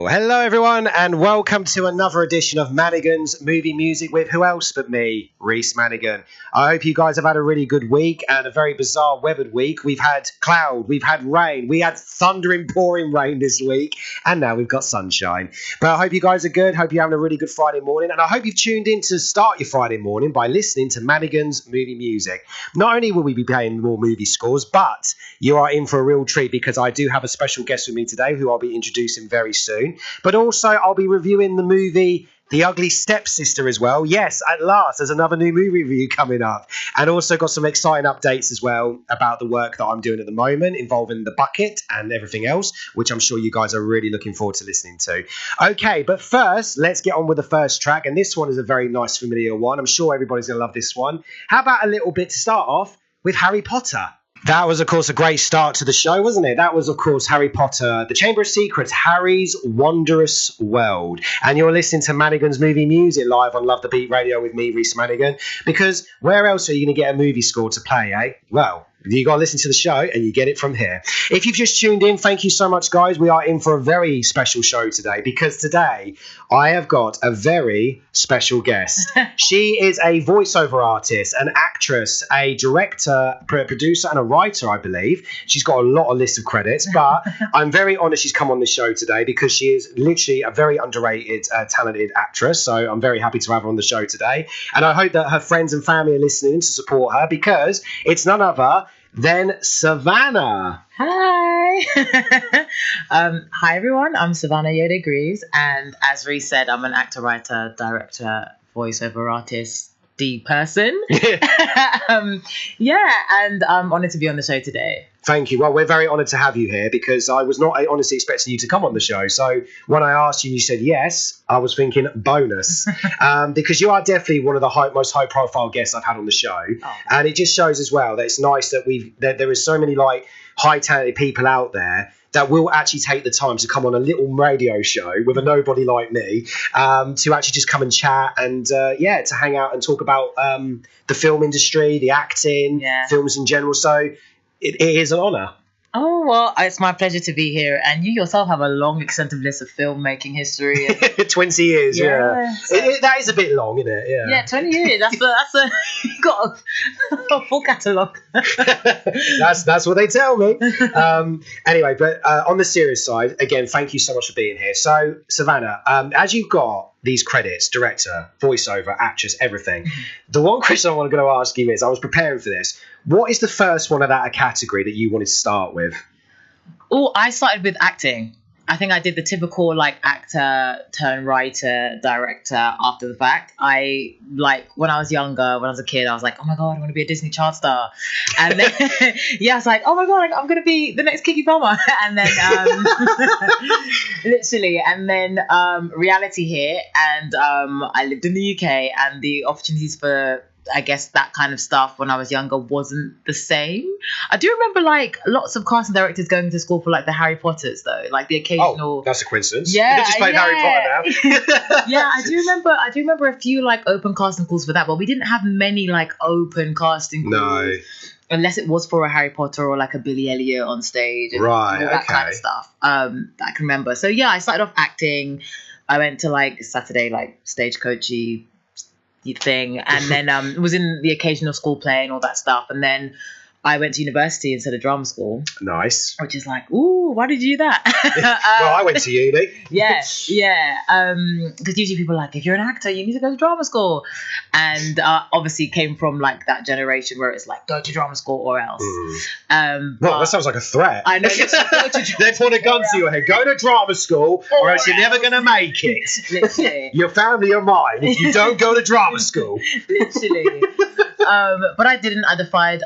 Well, hello, everyone, and welcome to another edition of Manigan's Movie Music with who else but me, Reese Manigan. I hope you guys have had a really good week and a very bizarre weathered week. We've had cloud, we've had rain, we had thundering, pouring rain this week, and now we've got sunshine. But I hope you guys are good, hope you're having a really good Friday morning, and I hope you've tuned in to start your Friday morning by listening to Manigan's Movie Music. Not only will we be playing more movie scores, but you are in for a real treat because I do have a special guest with me today who I'll be introducing very soon. But also, I'll be reviewing the movie The Ugly Stepsister as well. Yes, at last, there's another new movie review coming up. And also got some exciting updates as well about the work that I'm doing at the moment involving the bucket and everything else, which I'm sure you guys are really looking forward to listening to. Okay, but first, let's get on with the first track. And this one is a very nice, familiar one. I'm sure everybody's going to love this one. How about a little bit to start off with Harry Potter? That was, of course, a great start to the show, wasn't it? That was, of course, Harry Potter, The Chamber of Secrets, Harry's Wondrous World. And you're listening to Manigan's Movie Music live on Love the Beat Radio with me, Reese Manigan. Because where else are you going to get a movie score to play, eh? Well, you got to listen to the show and you get it from here. If you've just tuned in, thank you so much, guys. We are in for a very special show today because today I have got a very special guest. She is a voiceover artist, an actress, a director, producer and a writer, I believe. She's got a lot of list of credits, but I'm very honoured she's come on the show today because she is literally a very underrated, talented actress. So I'm very happy to have her on the show today. And I hope that her friends and family are listening to support her because it's none other than Savannah. Hi. Hi, everyone. I'm Savannah Yoda Greaves. And as Reese said, I'm an actor, writer, director, voiceover artist, person. And I'm honoured to be on the show today. Thank you. Well, we're very honoured to have you here because I was not honestly expecting you to come on the show. So when I asked you and you said yes, I was thinking bonus because you are definitely one of the most high profile guests I've had on the show. Oh. And it just shows as well that it's nice that there is so many like high talented people out there that will actually take the time to come on a little radio show with a nobody like me to actually just come and chat and, to hang out and talk about the film industry, the acting, films in general. So it is an honour. Oh, well, it's my pleasure to be here. And you yourself have a long, extensive list of filmmaking history. 20 years, yeah. So, that is a bit long, isn't it? Yeah, 20 years. That's you've got a full catalogue. That's what they tell me. Anyway, but on the serious side, again, thank you so much for being here. So, Savannah, as you've got these credits, director, voiceover, actress, everything, the one question I want to go ask you is, I was preparing for this, what is the first one of that category that you wanted to start with? Oh, I started with acting. I think I did the typical like actor turn writer, director after the fact. I when I was younger, when I was a kid, I was like, oh my God, I want to be a Disney child star. And then, I was like, oh my God, I'm going to be the next Kiki Palmer. And then, literally, and then reality hit. And I lived in the UK and the opportunities for, I guess, that kind of stuff when I was younger wasn't the same. I do remember like lots of casting directors going to school for like the Harry Potters though, like the occasional. Oh, that's a coincidence. Yeah, you just played Harry Potter now. Yeah, I do remember a few like open casting calls for that, but we didn't have many like open casting calls. No. Unless it was for a Harry Potter or like a Billy Elliot on stage and right, all that kind of stuff. That I can remember. So yeah, I started off acting. I went to like Saturday like stagecoachy thing, and then was in the occasional school play and all that stuff, and then I went to university instead of drama school. Nice. Which is like, ooh, why did you do that? Well, I went to uni. Yeah. Because usually people are like, if you're an actor, you need to go to drama school. And obviously came from like that generation where it's like, go to drama school or else. Well, that sounds like a threat. I know. They put a gun to your head. Go to drama school or else you're never going to make it. Literally. Your family or mine if you don't go to drama school. Literally. But I didn't. I defied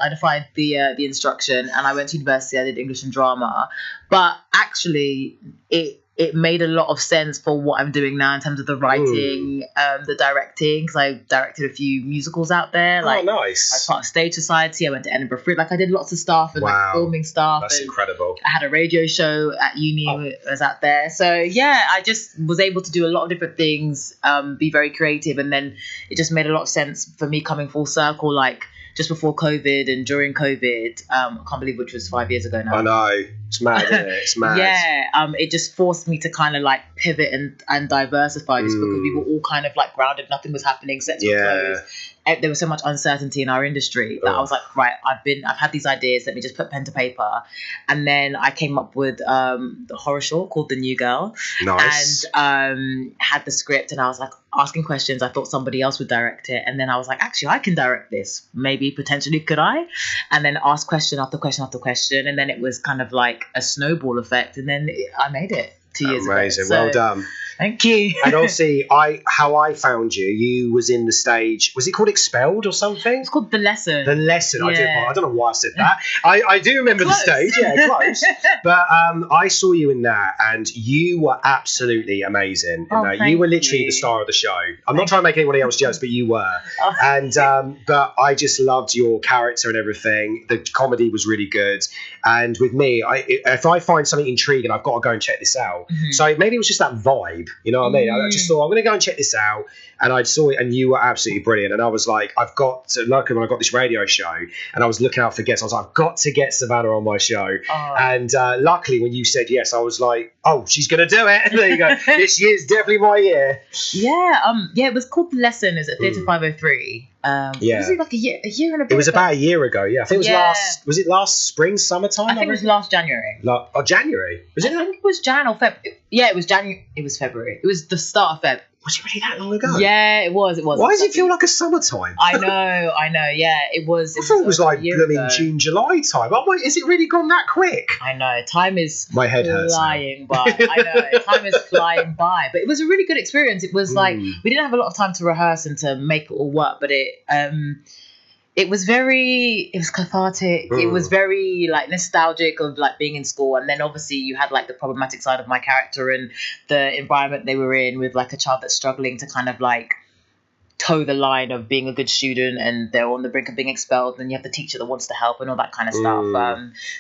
the instruction, and I went to university. I did English and drama, but actually, it made a lot of sense for what I'm doing now in terms of the writing, the directing, because I directed a few musicals out there. Like, nice. I was part of Stage Society. I went to Edinburgh Fruit. Like, I did lots of stuff and like filming stuff. That's incredible. I had a radio show at uni. I was out there. So yeah, I just was able to do a lot of different things, be very creative, and then it just made a lot of sense for me coming full circle, like just before COVID and during COVID. I can't believe which was 5 years ago now. I know. It's mad, isn't it? It's mad. Yeah, it just forced me to kind of like pivot and diversify, just because we were all kind of like grounded, nothing was happening, sets were closed. And there was so much uncertainty in our indindustry that I was like, right, I've had these ideas, let me just put pen to paper. And then I came up with the horror short called The New Girl. Nice. And had the script, and I was like asking questions. I thought somebody else would direct it, and then I was like, actually, I can direct this. Maybe potentially could I? And then ask question after question after question, and then it was kind of like a snowball effect, and then I made it 2 years ago. Amazing. Well done. Thank you. And obviously, how I found you was in the stage. Was it called Expelled or something? It's called The Lesson. The Lesson. Yeah. I don't know why I said that. I do remember Close. the stage. Yeah, close. But I saw you in that, and you were absolutely amazing. Oh, You were literally you. the star of the show. I'm not trying to make anybody else jealous, but you were. Oh. And but I just loved your character and everything. The comedy was really good. And with me, if I find something intriguing, I've got to go and check this out. So maybe it was just that vibe. You know what I mean? I just thought, I'm going to go and check this out. And I saw it, and you were absolutely brilliant. And I was like, luckily when I got this radio show, and I was looking out for guests, I was like, I've got to get Savannah on my show. Oh. And luckily when you said yes, I was like, oh, she's going to do it. There you go. This year's definitely my year. Yeah, it was called The Lesson. It was at Theatre 503. Was it like a year and a bit? It was about a year ago, yeah. I think it was Yeah. last spring, summertime? I think it was last January. January. Was it? I think it was Jan or Feb. Yeah, it was January. It was February. It was the start of Feb. Was it really that long ago? Yeah, it was. Why does it feel like a summertime? I know. Yeah, it was. I thought it was like a year blooming ago. June, July time. I'm like, is it really gone that quick? I know. Time is My head hurts now. flying by. I know. Time is flying by. But it was a really good experience. It was like we didn't have a lot of time to rehearse and to make it all work, but it was cathartic. It was very like nostalgic of like being in school. And then obviously you had like the problematic side of my character and the environment they were in, with like a child that's struggling to kind of like toe the line of being a good student, and they're on the brink of being expelled, and you have the teacher that wants to help and all that kind of stuff.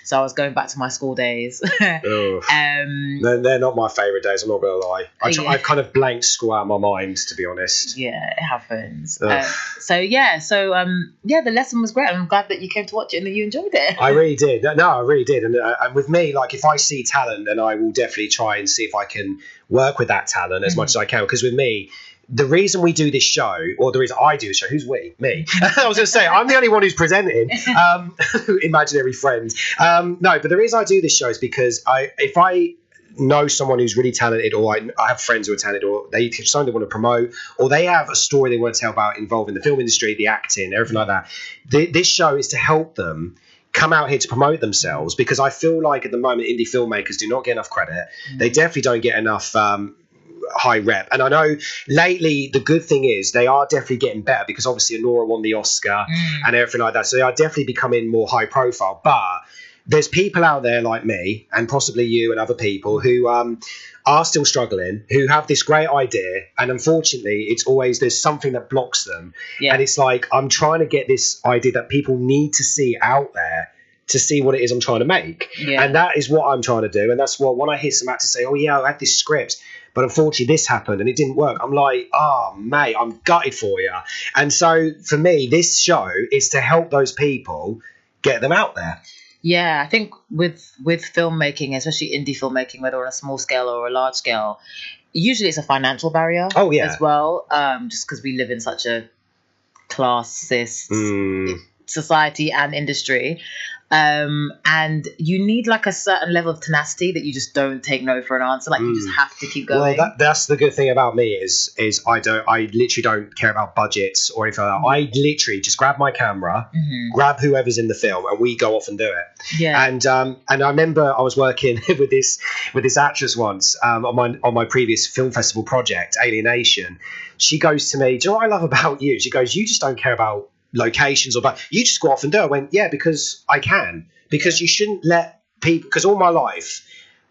So I was going back to my school days. They're not my favourite days, I'm not going to lie. I've kind of blanked school out of my mind, to be honest. Yeah, it happens. Ugh. The lesson was great. I'm glad that you came to watch it and that you enjoyed it. I really did. No, I really did. And with me, like, if I see talent, then I will definitely try and see if I can work with that talent as much as I can. Because with me, the reason we do this show, or the reason I do the show, who's we? Me. I was going to say, I'm the only one who's presenting. Imaginary friend. No, but the reason I do this show is because if I know someone who's really talented, or I have friends who are talented, or they have something they want to promote, or they have a story they want to tell about involving the film industry, the acting, everything like that, this show is to help them come out here to promote themselves, because I feel like at the moment indie filmmakers do not get enough credit. They definitely don't get enough high rep. And I know lately the good thing is they are definitely getting better, because obviously Anora won the Oscar and everything like that. So they are definitely becoming more high profile. But there's people out there like me, and possibly you and other people, who are still struggling, who have this great idea, and unfortunately it's always there's something that blocks them. And it's like, I'm trying to get this idea that people need to see out there to see what it is I'm trying to make. And that is what I'm trying to do. And that's what, when I hear some actors say, oh yeah, I had this script, but unfortunately this happened and it didn't work, I'm like, oh mate, I'm gutted for you. And so for me, this show is to help those people, get them out there. Yeah, I think with filmmaking, especially indie filmmaking, whether on a small scale or a large scale, usually it's a financial barrier as well, just because we live in such a classist society and industry. And you need like a certain level of tenacity that you just don't take no for an answer. Like you just have to keep going. Well, that's the good thing about me is I literally don't care about budgets or anything like that. I literally just grab my camera, grab whoever's in the film, and we go off and do it. Yeah. And I remember I was working with this actress once on my previous film festival project, Alienation. She goes to me, do you know what I love about you? She goes, you just don't care about locations, or but you just go off and do it. I went, yeah, because I can. Because you shouldn't let people, because all my life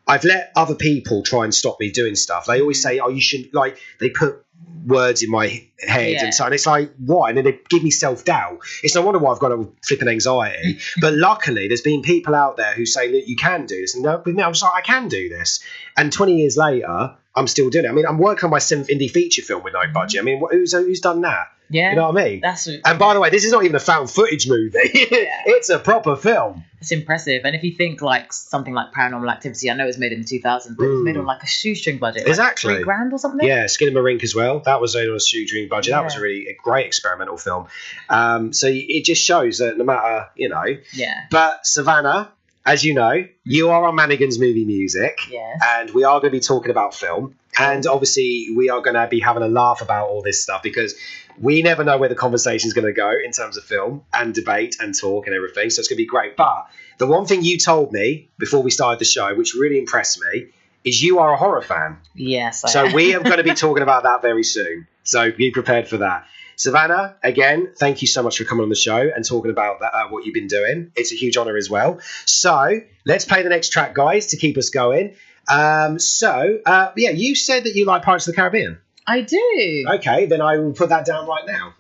I've let other people try and stop me doing stuff. They always say, oh, you should, like, they put words in my head and so on. It's like, why? And then they give me self-doubt. It's no wonder why I've got a flipping anxiety. But luckily there's been people out there who say, look, you can do this. And with me, I'm just like, I can do this. And 20 years later I'm still doing it. I mean, I'm working on my 7th indie feature film with no budget. I mean, who's done that? Yeah. You know what I mean? That's And by the way, this is not even a found footage movie. It's a proper film. It's impressive. And if you think like something like Paranormal Activity, I know it was made in the 2000s, but it was made on like a shoestring budget. Exactly. Like $3,000 or something? Yeah, Skinamarink as well. That was made on a shoestring budget. That was really a great experimental film. So it just shows that no matter, Yeah. But Savannah, as you know, you are on Manigan's Movie Music. Yes. And we are going to be talking about film. And obviously, we are going to be having a laugh about all this stuff because we never know where the conversation is going to go in terms of film and debate and talk and everything. So it's going to be great. But the one thing you told me before we started the show, which really impressed me, is you are a horror fan. Yes. So we are going to be talking about that very soon. So be prepared for that. Savannah, again, thank you so much for coming on the show and talking about that, what you've been doing. It's a huge honour as well. So let's play the next track, guys, to keep us going. You said that you like Pirates of the Caribbean. I do. Okay, then I will put that down right now.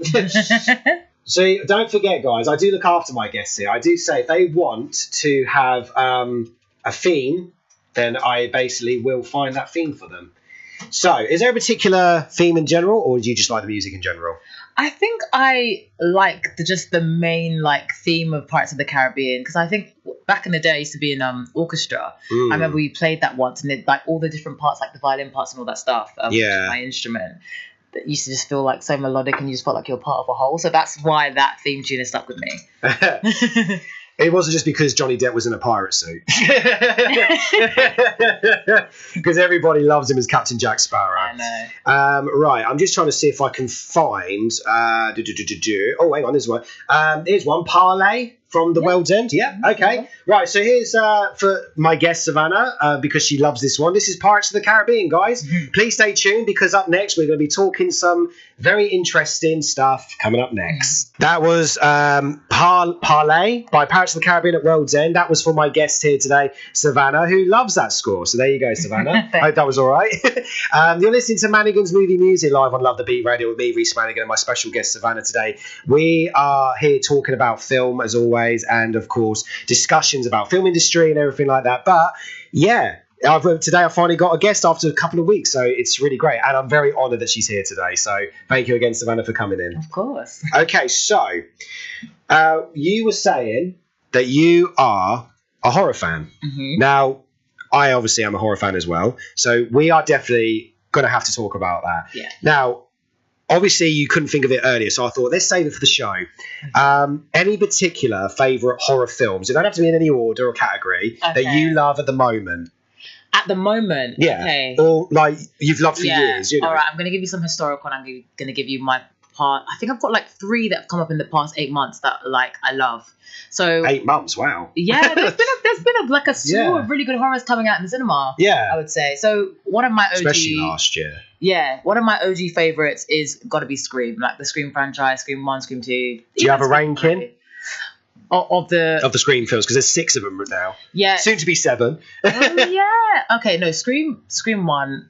So don't forget, guys, I do look after my guests here. I do say if they want to have a theme, then I basically will find that theme for them. So is there a particular theme in general, or do you just like the music in general? I think I like the main theme of Pirates of the Caribbean because I think back in the day I used to be in orchestra. I remember we played that once and it, all the different parts, the violin parts and all that stuff, which is my instrument, that used to just feel so melodic and you just felt like you're part of a whole. So that's why that theme tune has stuck with me. It wasn't just because Johnny Depp was in a pirate suit. Because everybody loves him as Captain Jack Sparrow. I know. Right, I'm just trying to see if I can find... Oh, hang on, there's one. Here's one, Parlay from the World's End. Yeah, okay. Right, so here's for my guest, Savannah, because she loves this one. This is Pirates of the Caribbean, guys. Please stay tuned because up next we're going to be talking some very interesting stuff coming up next. That was Parlay by Pirates of the Caribbean at World's End. That was for my guest here today, Savannah, who loves that score. So there you go, Savannah. Hope that was all right. You're listening to Manigan's Movie Music live on Love the Beat Radio with me, Reese Manigan, and my special guest, Savannah, today. We are here talking about film, as always, and, of course, discussions about film industry and everything like that. But, yeah, today I finally got a guest after a couple of weeks, so it's really great. And I'm very honoured that she's here today. So thank you again, Savannah, for coming in. Of course. Okay, so you were saying that you are a horror fan. Mm-hmm. Now, I obviously am a horror fan as well. So we are definitely going to have to talk about that. Yeah. Now, obviously, you couldn't think of it earlier, so I thought, let's save it for the show. Any particular favourite horror films? It don't have to be in any order or category that you love at the moment. At the moment? Yeah. Okay. Or, you've loved for years, All right, I'm going to give you some historical and I'm going to give you my part. I think I've got 3 that have come up in the past 8 months that, I love. So 8 months, wow. Yeah, there's been a slew of really good horrors coming out in the cinema. Yeah. I would say. So one of my OG... Especially last year. Yeah, one of my OG favourites is got to be Scream, the Scream franchise, Scream 1, Scream 2. Do you have a ranking? Of the Scream films, because there's 6 of them now. Yeah. Soon to be 7. Yeah. Okay, no, Scream 1,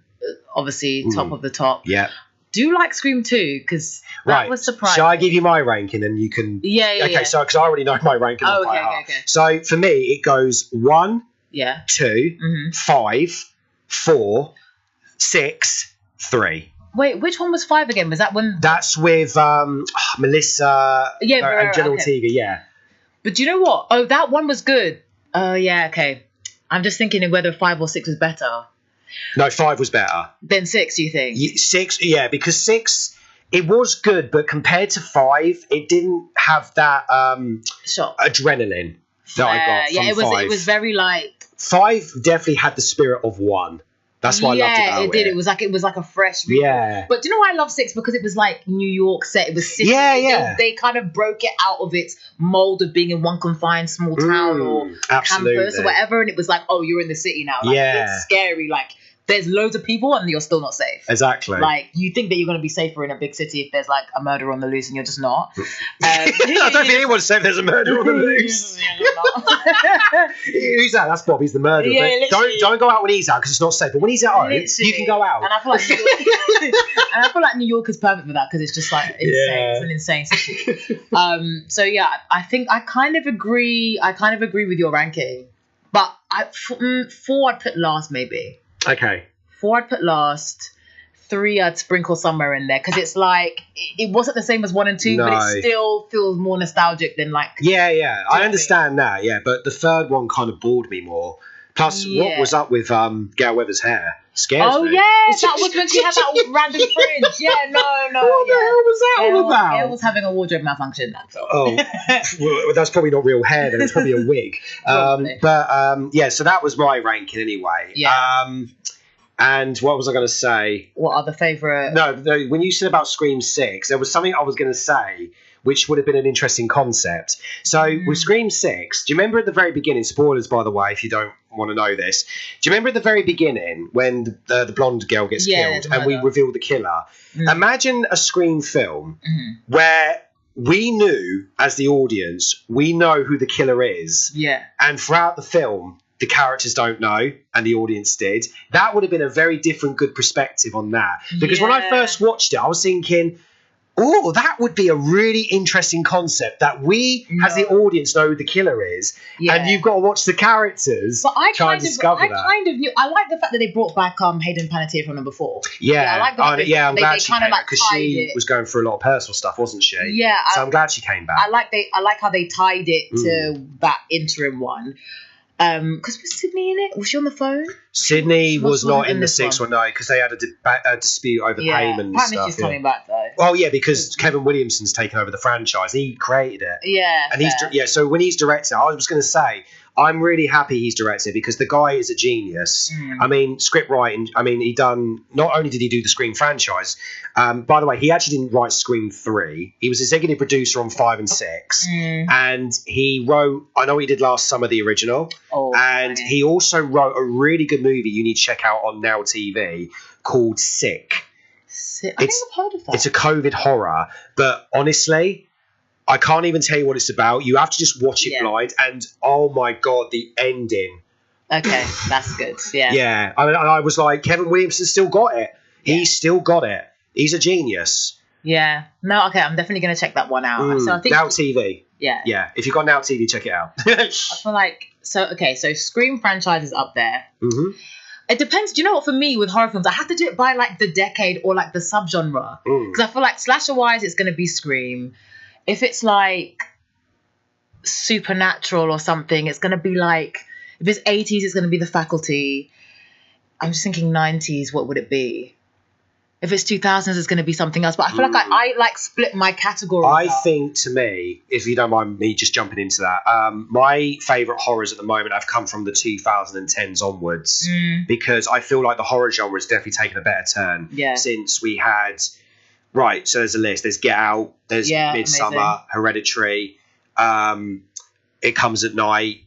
obviously, top of the top. Yeah. Do you like Scream 2? Because that was surprising. Shall I give you my ranking and you can... Yeah. Okay, so, because I already know my ranking. Okay. So, for me, it goes 1, 2, 5, 4, 6, 3. Wait, which one was 5 again? Was that when... That's with Melissa and Jenna Ortega, yeah. But do you know what? Oh, that one was good. Oh, yeah, okay. I'm just thinking whether 5 or 6 was better. No, 5 was better. Then 6, do you think? 6, yeah, because 6, it was good, but compared to 5, it didn't have that adrenaline that I got from 5. It was very 5 definitely had the spirit of 1. That's why I loved it. Yeah, it did. It was like a fresh reboot. Yeah. But do you know why I love 6? Because it was New York set. It was city. Yeah. They kind of broke it out of its mold of being in one confined small town or campus or whatever. And it was you're in the city now. It's scary. There's loads of people and you're still not safe. Exactly. You think that you're going to be safer in a big city if there's a murder on the loose and you're just not. I don't think anyone's safe if there's a murder on the loose. Who's that? That's Bob. He's the murderer. Yeah, don't go out when he's out because it's not safe. But when he's at home, you can go out. And I feel like New York is perfect for that because it's just insane. It's an insane city. So yeah, I think I kind of agree. With your ranking, but 4 I'd put last maybe. Okay. 4 I'd put last. 3 I'd sprinkle somewhere in there because it's like it wasn't the same as 1 and 2, but No. it still feels more nostalgic than like. Yeah, you know I what I understand that. Yeah, but the third one kind of bored me more. Plus, what Yeah. was up with Gail Weathers' hair? Scares Oh me. yeah, that was when she had that random fringe. Yeah, no. What the hell was that all about? Gail was having a wardrobe malfunction. That's all. Oh, well, that's probably not real hair. Then it's probably a wig. Probably. Yeah. So that was my ranking anyway. Yeah. And what was I going to say? What other favourite? No, when you said about Scream 6, there was something I was going to say, which would have been an interesting concept. So with Scream 6, do you remember at the very beginning, spoilers by the way, if you don't want to know this, do you remember at the very beginning when the blonde girl gets killed and we reveal the killer? Imagine a Scream film where we knew, as the audience, we know who the killer is. Yeah. And throughout the film, the characters don't know and the audience did. That would have been a very different, good perspective on that. Because when I first watched it, I was thinking, oh, that would be a really interesting concept that we, as the audience, know who the killer is. Yeah. And you've got to watch the characters try and discover that. I kind of knew. I like the fact that they brought back Hayden Panettiere from number 4. Yeah, I like the fact I'm glad she came back because she it. was going through a lot of personal stuff, wasn't she? Yeah. So I'm glad she came back. I like how they tied it to that interim one. Because was Sydney in it? Was she on the phone? Sydney was not in the 6th one, no, because they had a dispute over payment and apparently stuff. She's coming back though. Well, yeah, because Kevin Williamson's taken over the franchise. He created it. Yeah. And so when he's director, I was going to say, I'm really happy he's directed because the guy is a genius. I mean, script writing. I mean, not only did he do the Scream franchise. By the way, he actually didn't write Scream 3. He was executive producer on 5 and 6, and he wrote. I know he did last summer the original, and he also wrote a really good movie you need to check out on Now TV called Sick. I think I've heard of that. It's a COVID horror, but honestly, I can't even tell you what it's about. You have to just watch it blind. And oh my God, the ending. Okay, that's good. Yeah. Yeah. I was like, Kevin Williamson still got it. Yeah. He's still got it. He's a genius. Yeah. No, okay, I'm definitely going to check that one out. So I think Now TV. Yeah. Yeah. If you've got Now TV, check it out. I feel like, so Scream franchise is up there. It depends. Do you know what? For me, with horror films, I have to do it by like the decade or like the subgenre. Because I feel like slasher-wise, it's going to be Scream. If it's like supernatural or something, it's going to be like, if it's 80s, it's going to be The Faculty. I'm just thinking 90s, what would it be? If it's 2000s, it's going to be something else. But I feel like I like split my categories I up. think, to me, if you don't mind me just jumping into that, my favourite horrors at the moment have come from the 2010s onwards because I feel like the horror genre has definitely taken a better turn since we had... Right, so there's a list. There's Get Out, there's Midsommar, amazing. Hereditary, It Comes at Night,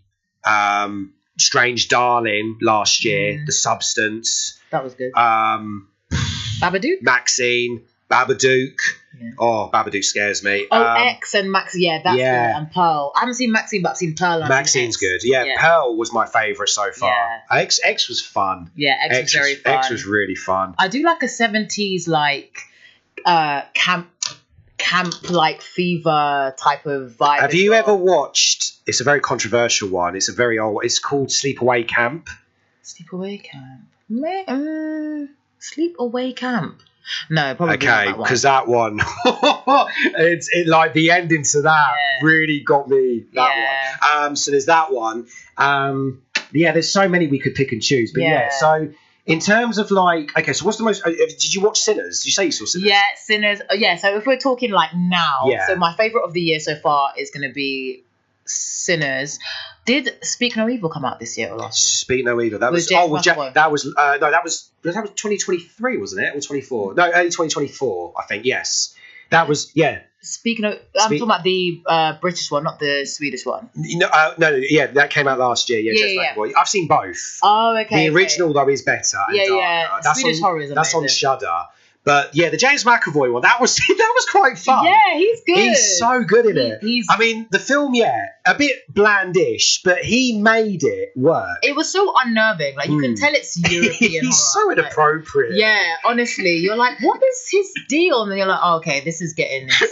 Strange Darling last year, The Substance. That was good. Babadook? Maxine, Babadook. Yeah. Oh, Babadook scares me. X and Max, that's good. And Pearl. I haven't seen Maxine, but I've seen Pearl. Maxine's good. Yeah, Pearl was my favourite so far. Yeah. X was fun. Yeah, X was very fun. X was really fun. I do like a 70s, like... camp like fever type of vibe. Have you ever watched, it's a very controversial one, it's a very old, it's called Sleepaway Camp. Sleepaway Camp? Sleepaway Camp? No, probably okay, because that one it's like the ending to that really got me, that one. So there's that one. There's so many we could pick and choose, but so in terms of like, okay, so what's the most? Did you watch Sinners? Did you say you saw Sinners? Yeah, Sinners. Yeah, so if we're talking like now, so my favourite of the year so far is going to be Sinners. Did Speak No Evil come out this year or last year? Speak No Evil. That was that was 2023, wasn't it? Or 24? No, early 2024, I think. Yes, that was Speaking of, I'm talking about the British one, not the Swedish one. No, that came out last year. Yeah. I've seen both. Oh, okay. The original though is better. And darker. That's Swedish horror is amazing. That's on Shudder. But yeah, the James McAvoy one, that was quite fun. Yeah, he's good. He's so good in it. I mean, the film, a bit blandish, but he made it work. It was so unnerving. Like, you can tell it's European He's so inappropriate. Like, yeah, honestly. You're like, what is his deal? And then you're like, oh, okay, this is getting insane.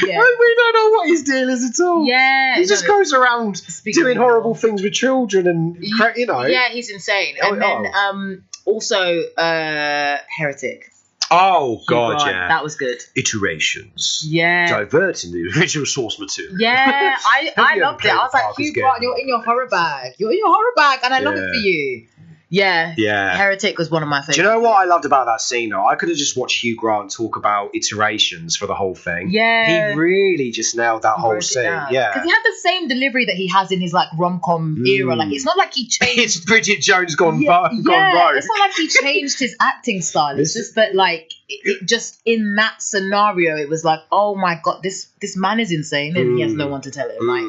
Yeah. We don't know what his deal is at all. Yeah. He just goes around doing horrible things with children and, you know. Yeah, he's insane. And then Also, Heretic. Oh Hugh God, Grant, yeah. that was good. Iterations. Yeah. Diverting the original source material. Yeah, I Have you ever loved it. played I was the like, Parker's Hugh Grant, game? you're in your horror bag. You're in your horror bag, and I love it for you. Yeah. Yeah. Heretic was one of my favorites. Do you know what I loved about that scene though? I could have just watched Hugh Grant talk about iterations for the whole thing. Yeah. He really just nailed that whole scene. Yeah. Because he had the same delivery that he has in his like rom-com era. Like it's not like he changed. It's Bridget Jones gone rogue. It's not like he changed his acting style. It's just that like it just in that scenario, it was like, oh my God, this man is insane and he has no one to tell him. Like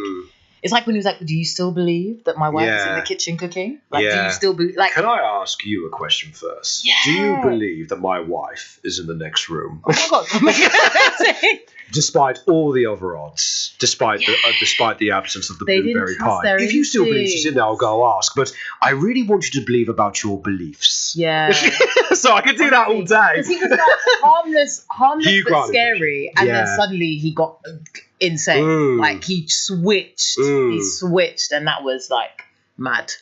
it's like when he was like, do you still believe that my wife is in the kitchen cooking? Like, do you still believe? Like, can I ask you a question first? Yeah. Do you believe that my wife is in the next room? Oh my God. Despite all the other odds, despite the absence of the blueberry pie. If you still believe she's in there, I'll go ask. But I really want you to believe about your beliefs. Yeah. So I could do that all day. Because he was like harmless but scary, and then suddenly he got insane. Like he switched, and that was like mad.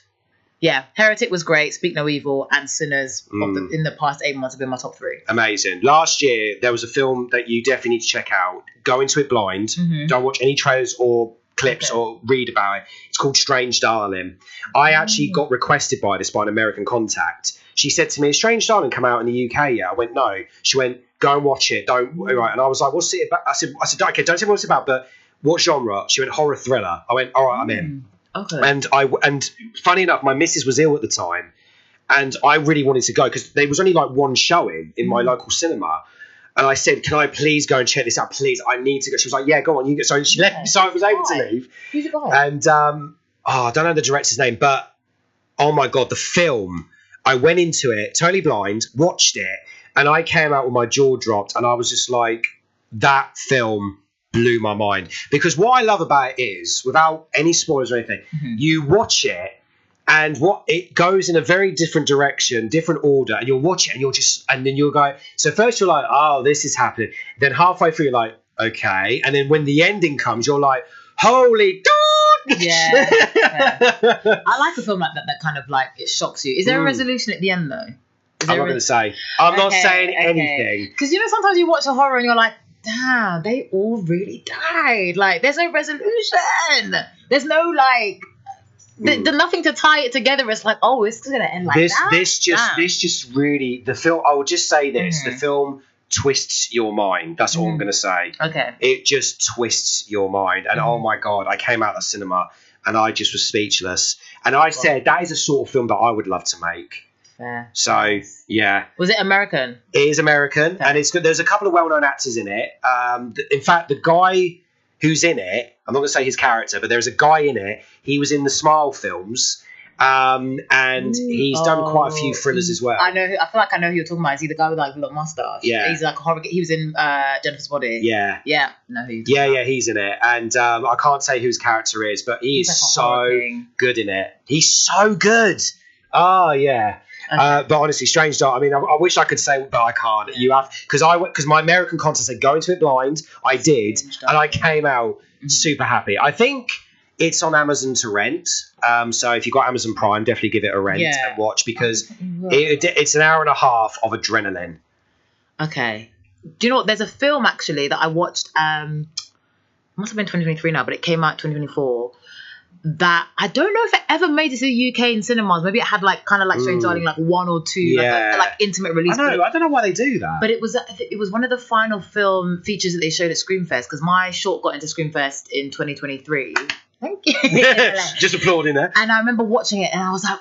Yeah, Heretic was great. Speak No Evil and Sinners in the past 8 months have been my top 3. Amazing. Last year there was a film that you definitely need to check out. Go into it blind. Don't watch any trailers or clips or read about it. It's called Strange Darling. I actually got requested by an American contact. She said to me, "Has Strange Darling come out in the UK yet?" I went, "No." She went, "Go and watch it. Don't." Right. And I was like, "What's it about?" I said, "Okay, don't tell me what it's about, but what genre?" She went, "Horror thriller." I went, "All right, I'm in." Okay. And funny enough, my missus was ill at the time, and I really wanted to go because there was only like one showing in my local cinema. And I said, "Can I please go and check this out? Please, I need to go." She was like, "Yeah, go on." You go. So she left me, so I was able to leave. Who's the guy? And I don't know the director's name, but oh my God, the film. I went into it totally blind, watched it, and I came out with my jaw dropped, and I was just like, that film blew my mind. Because what I love about it is, without any spoilers or anything, you watch it, and what it goes in a very different direction, different order, and you'll watch it, and then you'll go. So first you're like, oh, this is happening. Then halfway through you're like, okay, and then when the ending comes, you're like, holy. Yeah. I like a film like that kind of like it shocks you. Is there a resolution at the end though? I'm not going to say. I'm not saying anything. Because sometimes you watch a horror and you're like, damn, they all really died. Like there's no resolution. There's no like there's nothing to tie it together. It's like, oh, it's going to end like that. This just really, the film, I will just say this, the film twists your mind. That's all I'm going to say. Okay. It just twists your mind. And oh my God, I came out of the cinema and I just was speechless. And I said, that is a sort of film that I would love to make. Fair. So, yeah. Was it American? It is American. Fair. And it's good. There's a couple of well-known actors in it. In fact, the guy who's in it, I'm not going to say his character, but there's a guy in it. He was in the Smile films. And he's done quite a few thrillers as well. I feel like I know who you're talking about. Is he the guy with like a little mustache? Yeah. He's like a horror. He was in Jennifer's Body. Yeah. Yeah. No, who you're talking about. Yeah, he's in it. And I can't say who his character is, but he is like so good in it. He's so good. Oh, yeah. Okay. But honestly, Strange Dark. I mean, I wish I could say, but I can't. You have because my American content said go into it blind. I did, and I came out super happy. I think it's on Amazon to rent. So if you've got Amazon Prime, definitely give it a rent and watch because it's an hour and a half of adrenaline. Okay. Do you know what? There's a film actually that I watched. Must have been 2023 now, but it came out 2024. That I don't know if it ever made it to the UK in cinemas. Maybe it had like kind of like Strange Darling, like 1 or 2 like intimate release. I don't know why they do that. But it was one of the final film features that they showed at Screamfest because my short got into Screamfest in 2023. Thank you. Just applauding there. And I remember watching it, and I was like,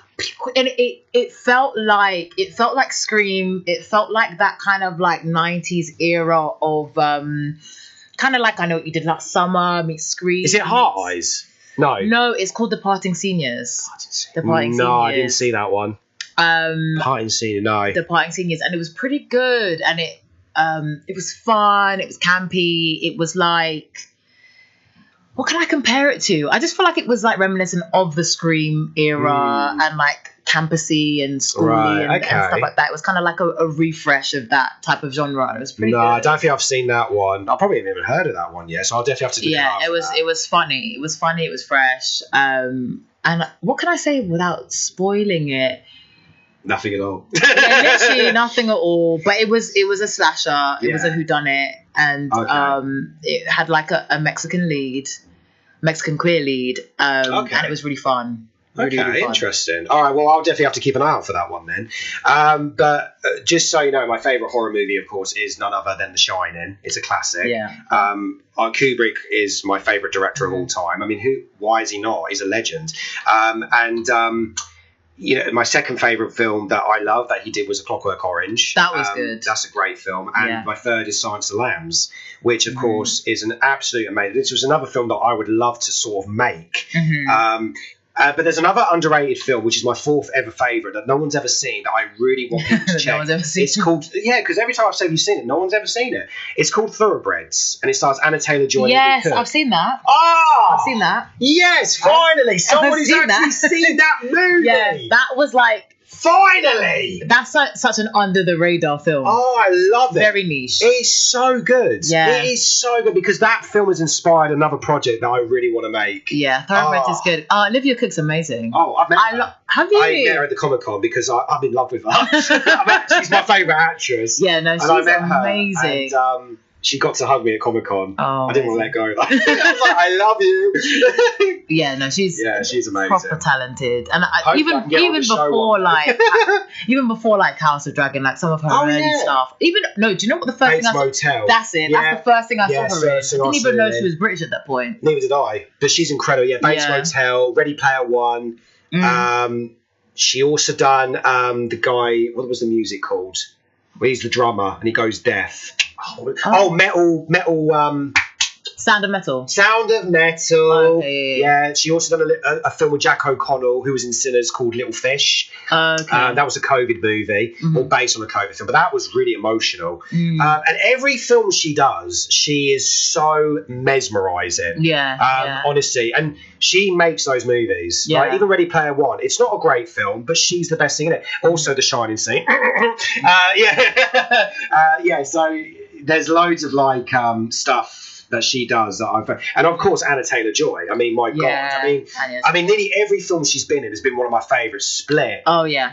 and it felt like Scream. It felt like that kind of like 90s era of kind of like I Know What You Did Last Summer meets Scream. Is it Heart Eyes? No, it's called Departing Seniors. Departing Seniors. No, I didn't see that one. Departing Seniors, no. Departing Seniors, and it was pretty good, and it was fun. It was campy. It was like, what can I compare it to? I just feel like it was like reminiscent of the Scream era and like campusy and schooly and stuff like that. It was kind of like a refresh of that type of genre. It was pretty good. I don't think I've seen that one. I probably haven't even heard of that one yet, so I'll definitely have to look it up. It was funny. It was funny. It was fresh. And what can I say without spoiling it? Nothing at all. Yeah, literally nothing at all. But it was a slasher. It was a Yeah. whodunit, and Okay. it had like a Mexican queer lead, Okay. and it was really fun. Really, Okay, really fun. interesting. All right, well, I'll definitely have to keep an eye out for that one then. But just so you know, my favourite horror movie, of course, is none other than The Shining. It's a classic. Yeah. Kubrick is my favourite director of all time. I mean, why is he not? He's a legend. My second favourite film that I love that he did was A Clockwork Orange. That was good. That's a great film. And Yeah. my third is Silence of the Lambs, which, of course, is an absolute amazing. This was another film that I would love to sort of make. But there's another underrated film, which is my fourth ever favourite that no one's ever seen that I really want people to check. No one's ever seen. It's called, because every time I've said you've seen it, no one's ever seen it. It's called Thoroughbreds, and it stars Anna Taylor-Joy. Yes, and Olivia Cook. I've seen that. Oh, I've seen that. Yes, finally, someone who's seen actually that. seen that movie. Yeah, that was like, Finally. that's such an under the radar film. Oh, I love it. Very niche. It's so good. Yeah. It is so good because that film has inspired another project that I really want to make. Yeah, Thoroughbreds is good. Olivia Cook's amazing. Oh, I've met her. Have you? I met her at the Comic-Con because I'm in love with her. She's my favourite actress. Yeah, no, she's and I met amazing. Her and she got to hug me at Comic-Con. Oh, I didn't want to let go. I was like, I love you. Yeah, no, she's amazing. proper talented, and Hope even I can get on even the show before one like even before like House of Dragon, like some of her early stuff. Even do you know what the first Bates thing I saw? Motel. That's it. Yeah. That's the first thing I saw her in. so I didn't even know also- she was British at that point. Neither did I, but she's incredible. Yeah, Bates Motel, Ready Player One. She also done the guy. What was the music called? Where he's the drummer and he goes deaf. Metal. Sound of Metal. Sound of Metal. Okay, Yeah, she also done a film with Jack O'Connell, who was in Sinners, called Little Fish. Okay. That was a COVID movie, or based on a COVID film, but that was really emotional. And every film she does, she is so mesmerising. Yeah. Honestly, and she makes those movies. Yeah. Like, even Ready Player One, it's not a great film, but she's the best thing in it. Also, the Shining scene. So there's loads of like stuff that she does that and of course Anna Taylor-Joy. I mean, my God. I mean, nearly every film she's been in has been one of my favourites. Split. Oh yeah.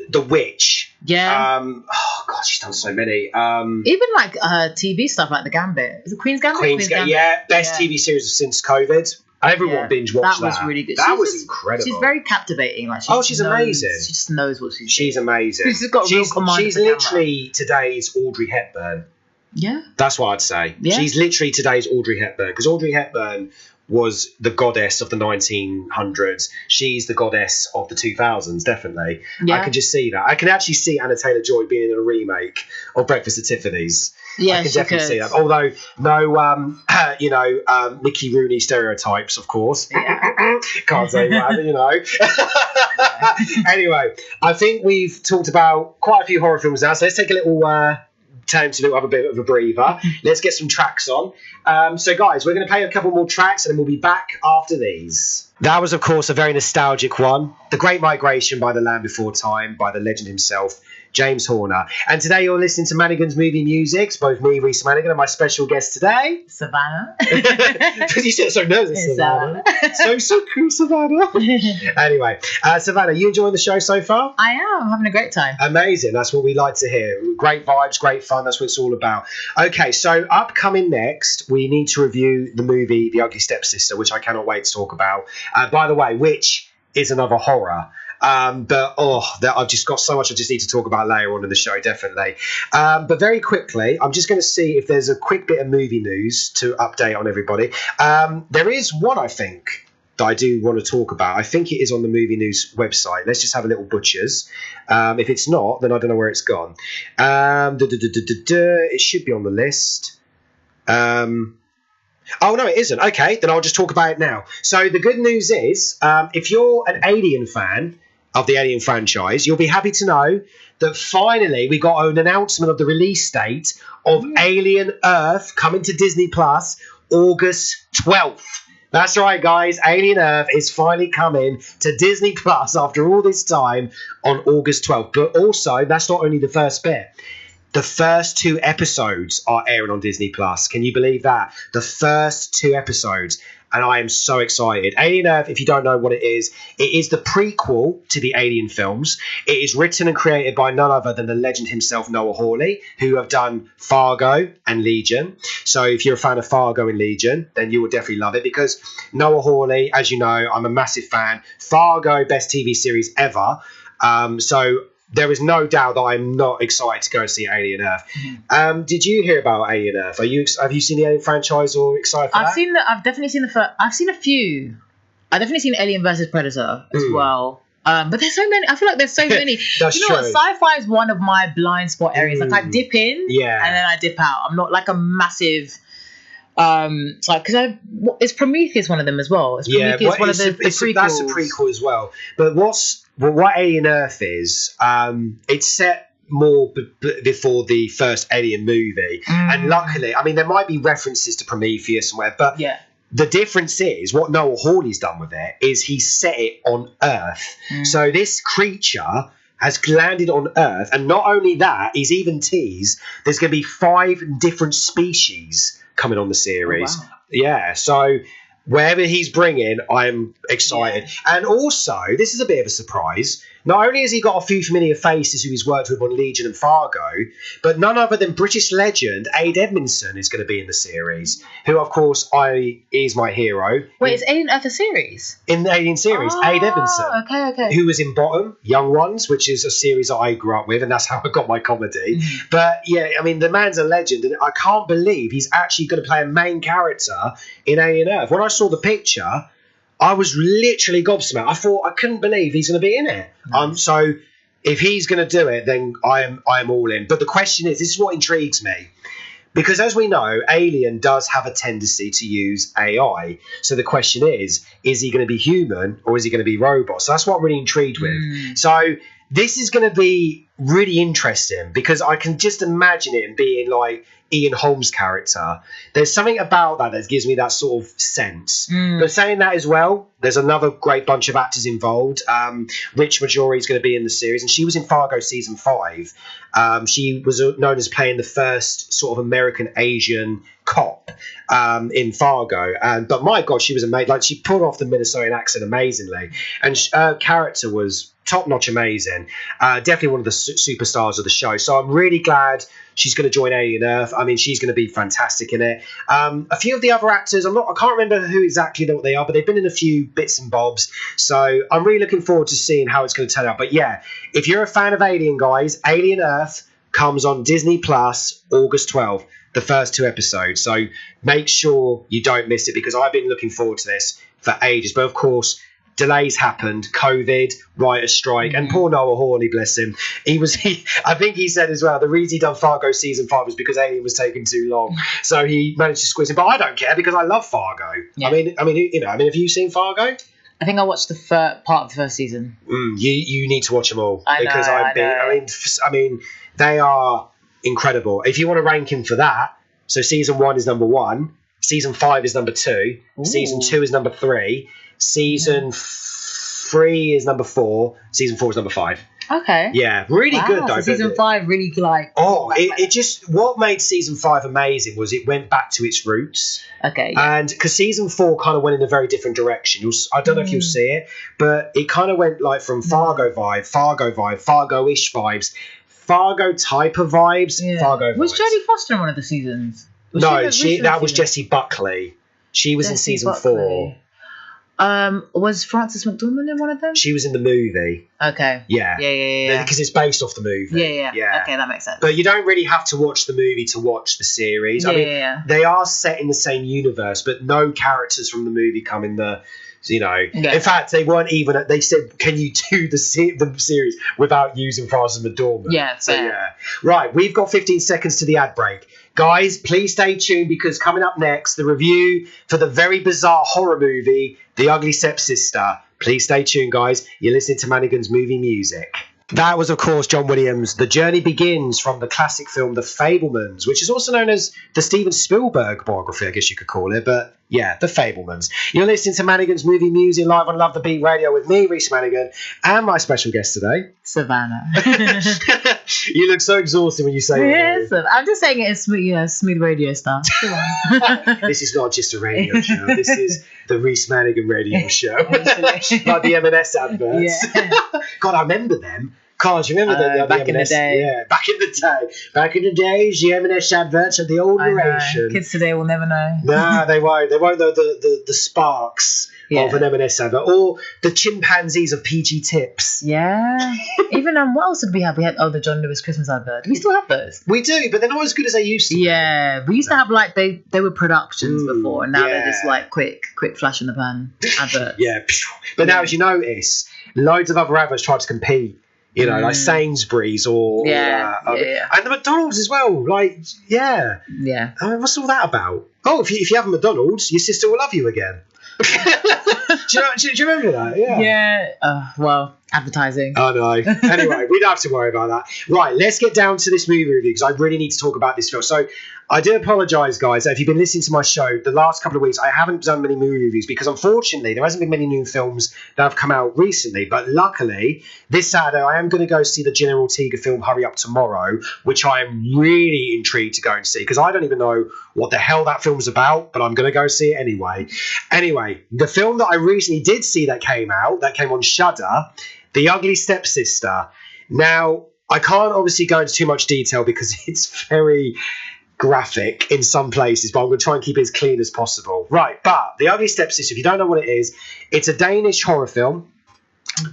The Witch. Yeah. Oh God, she's done so many. Even like TV stuff like The Gambit. Is it Queen's Gambit? Queen's Gambit. Yeah, best TV series since COVID. Everyone binge watched that. That was really good. That was incredible. She's very captivating. Like she's amazing. She just knows what she's doing. She's amazing. She's got real command She's of the literally today's Audrey Hepburn. Yeah. That's what I'd say. Yeah. She's literally today's Audrey Hepburn, because Audrey Hepburn was the goddess of the 1900s. She's the goddess of the 2000s, definitely. Yeah. I can just see that. I can actually see Anna Taylor-Joy being in a remake of Breakfast at Tiffany's. Yeah, I can definitely see that. Although, no, Mickey Rooney stereotypes, of course. Yeah. Can't say that, Anyway, I think we've talked about quite a few horror films now, so let's take a little time to have a bit of a breather. Let's get some tracks on. So, guys, we're going to play a couple more tracks, and then we'll be back after these. That was, of course, a very nostalgic one. The Great Migration by The Land Before Time, by the legend himself, James Horner. And today you're listening to Manigan's Movie Music, both me, Reese Manigan, and my special guest today, Savannah. Because you said so nervous, Savannah. So cool, Savannah. Anyway, Savannah, you enjoying the show so far? I am. I'm having a great time. Amazing. That's what we like to hear. Great vibes, great fun. That's what it's all about. Okay, so upcoming next, we need to review the movie The Ugly Stepsister, which I cannot wait to talk about. By the way, which is another horror. I've just got so much I just need to talk about later on in the show, definitely. But very quickly, I'm just going to see if there's a quick bit of movie news to update on everybody. There is one, I think, that I do want to talk about. I think it is on the movie news website. Let's just have a little butchers. If it's not, then I don't know where it's gone. It should be on the list. Oh, no, it isn't. Okay, then I'll just talk about it now. So the good news is, if you're an Alien fan of the Alien franchise, you'll be happy to know that finally we got an announcement of the release date of Alien Earth coming to Disney Plus August 12th. That's right, guys. Alien Earth is finally coming to Disney Plus after all this time on August 12th. But also, that's not only the first bit. the first 2 episodes are airing on Disney Plus. Can you believe that? The first 2 episodes. And I am so excited. Alien Earth, if you don't know what it is the prequel to the Alien films. It is written and created by none other than the legend himself, Noah Hawley, who have done Fargo and Legion. So if you're a fan of Fargo and Legion, then you will definitely love it, because Noah Hawley, as you know, I'm a massive fan. Fargo, best TV series ever. So there is no doubt that I'm not excited to go and see Alien Earth. Did you hear about Alien Earth? Have you seen the Alien franchise or excited for that? I've definitely seen I've seen a few. I've definitely seen Alien versus Predator as well. But there's so many. I feel like there's so many. That's you know true. what? Sci-fi is one of my blind spot areas. Like I dip in, and then I dip out. I'm not like a massive. Because is Prometheus one of them as well? Is Prometheus one of the prequels? That's a prequel as well. But what Alien Earth is, it's set more before the first Alien movie, and luckily, I mean, there might be references to Prometheus and whatever, but the difference is what Noah Hawley's done with it is he set it on Earth. So this creature has landed on Earth, and not only that, he's even teased there's going to be 5 different species coming on the series. Oh, wow. Yeah, so wherever he's bringing, I'm excited. And also, this is a bit of a surprise. Not only has he got a few familiar faces who he's worked with on Legion and Fargo, but none other than British legend Ade Edmondson is going to be in the series, who, of course, is my hero. Wait, is Alien Earth a series? In the Alien series, Ade Edmondson. Okay. Who was in Bottom, Young Ones, which is a series that I grew up with, and that's how I got my comedy. But, yeah, I mean, the man's a legend, and I can't believe he's actually going to play a main character in Alien Earth. When I saw the picture, I was literally gobsmacked. I couldn't believe he's going to be in it. So if he's going to do it, then I am all in. But the question is, this is what intrigues me. Because as we know, Alien does have a tendency to use AI. So the question is he going to be human or is he going to be robot? So that's what I'm really intrigued with. So this is going to be really interesting because I can just imagine it being like Ian Holmes' character. There's something about that gives me that sort of sense. But saying that as well, there's another great bunch of actors involved. Rich Majori is going to be in the series, and she was in Fargo season 5. She was known as playing the first sort of American Asian cop in Fargo, but my God, she was amazing. Like, she pulled off the Minnesotan accent amazingly, and her character was top-notch amazing. Definitely one of the superstars of the show. So I'm really glad she's going to join Alien Earth. I mean, she's going to be fantastic in it. A few of the other actors, I can't remember who exactly what they are, but they've been in a few bits and bobs. So I'm really looking forward to seeing how it's going to turn out. But yeah, if you're a fan of Alien, guys, Alien Earth comes on Disney Plus August 12th, the first 2 episodes. So make sure you don't miss it, because I've been looking forward to this for ages. But of course, delays happened, COVID, writer's strike, and poor Noah Hawley, bless him. I think he said as well, the reason he done Fargo season 5 was because Alien was taking too long. So he managed to squeeze it. But I don't care, because I love Fargo. Yeah. I mean, have you seen Fargo? I think I watched the part of the first season. You need to watch them all. I mean, they are incredible. If you want to rank him for that, so season 1 is number 1, season 5 is number 2, season 2 is number 3, season 3 is number 4, season 4 is number 5. Okay. Yeah, really good though. So season 5 really like. It just, what made season 5 amazing was it went back to its roots. Okay. Yeah. And because season 4 kind of went in a very different direction. I don't know if you'll see it, but it kind of went like from Fargo vibe, Fargo-ish vibes, Fargo type of vibes, Fargo vibes. Was Jodie Foster in one of the seasons? That was Jessie Buckley. She was in season 4. Was Frances McDormand in one of them? She was in the movie. Okay. Yeah. Because it's based off the movie. Yeah. Okay, that makes sense. But you don't really have to watch the movie to watch the series. They are set in the same universe, but no characters from the movie come in the. In fact, they weren't even. They said, "Can you do the series without using Frances McDormand?" Yeah. So yeah. Right, we've got 15 seconds to the ad break. Guys, please stay tuned, because coming up next, the review for the very bizarre horror movie, The Ugly Stepsister. Please stay tuned, guys. You're listening to Manigan's Movie Music. That was, of course, John Williams. The journey begins from the classic film The Fabelmans, which is also known as the Steven Spielberg biography, I guess you could call it. But Yeah, the Fablemans. You're listening to Manigan's Movie Music live on Love the Beat Radio with me, Reese Manigan, and my special guest today, Savannah. You look so exhausted when you say Yes, I'm just saying it in smooth radio style. This is not just a radio show. This is the Reese Manigan radio show. Like the M&S adverts. Yeah. God, I remember them. God, you remember them? Back in the day. Yeah, back in the day. Back in the days, the M&S adverts of the old generation. Kids today will never know. Nah, they won't. They won't know the sparks of an M&S advert, or the chimpanzees of PG Tips. Yeah. Even what else did we have? We had the John Lewis Christmas advert. Do we still have those? We do, but they're not as good as they used to be. Yeah, we used to have like they were productions before, and now they're just like quick flash in the pan adverts. Yeah, but now as you notice, loads of other adverts try to compete. You know, like Sainsbury's or and the McDonald's as well. Like, yeah. I mean, what's all that about? Oh, if you have a McDonald's, your sister will love you again. do you remember that? Yeah. Well, advertising. Oh no. Anyway, we don't have to worry about that. Right, let's get down to this movie review because I really need to talk about this film. So I do apologise, guys. If you've been listening to my show the last couple of weeks, I haven't done many movie reviews because unfortunately there hasn't been many new films that have come out recently. But luckily, this Saturday I am going to go see the General Tiga film Hurry Up Tomorrow, which I am really intrigued to go and see because I don't even know what the hell that film's about, but I'm going to go see it anyway. Anyway, the film that I recently did see that came on Shudder, The Ugly Stepsister. Now, I can't obviously go into too much detail because it's very graphic in some places, but I'm going to try and keep it as clean as possible. Right, but The Ugly Stepsister, if you don't know what it is, it's a Danish horror film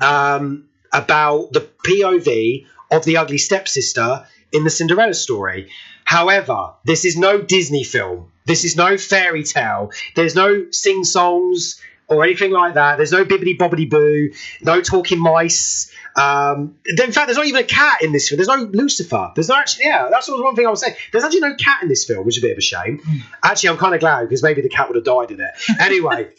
about the POV of the ugly stepsister in the Cinderella story. However, this is no Disney film. This is no fairy tale. There's no sing-songs or anything like that. There's no bibbidi-bobbidi-boo, no talking mice. In fact, there's not even a cat in this film. There's no Lucifer. There's no actually, that's one thing I was saying. There's actually no cat in this film, which is a bit of a shame. Actually, I'm kind of glad because maybe the cat would have died in it. Anyway,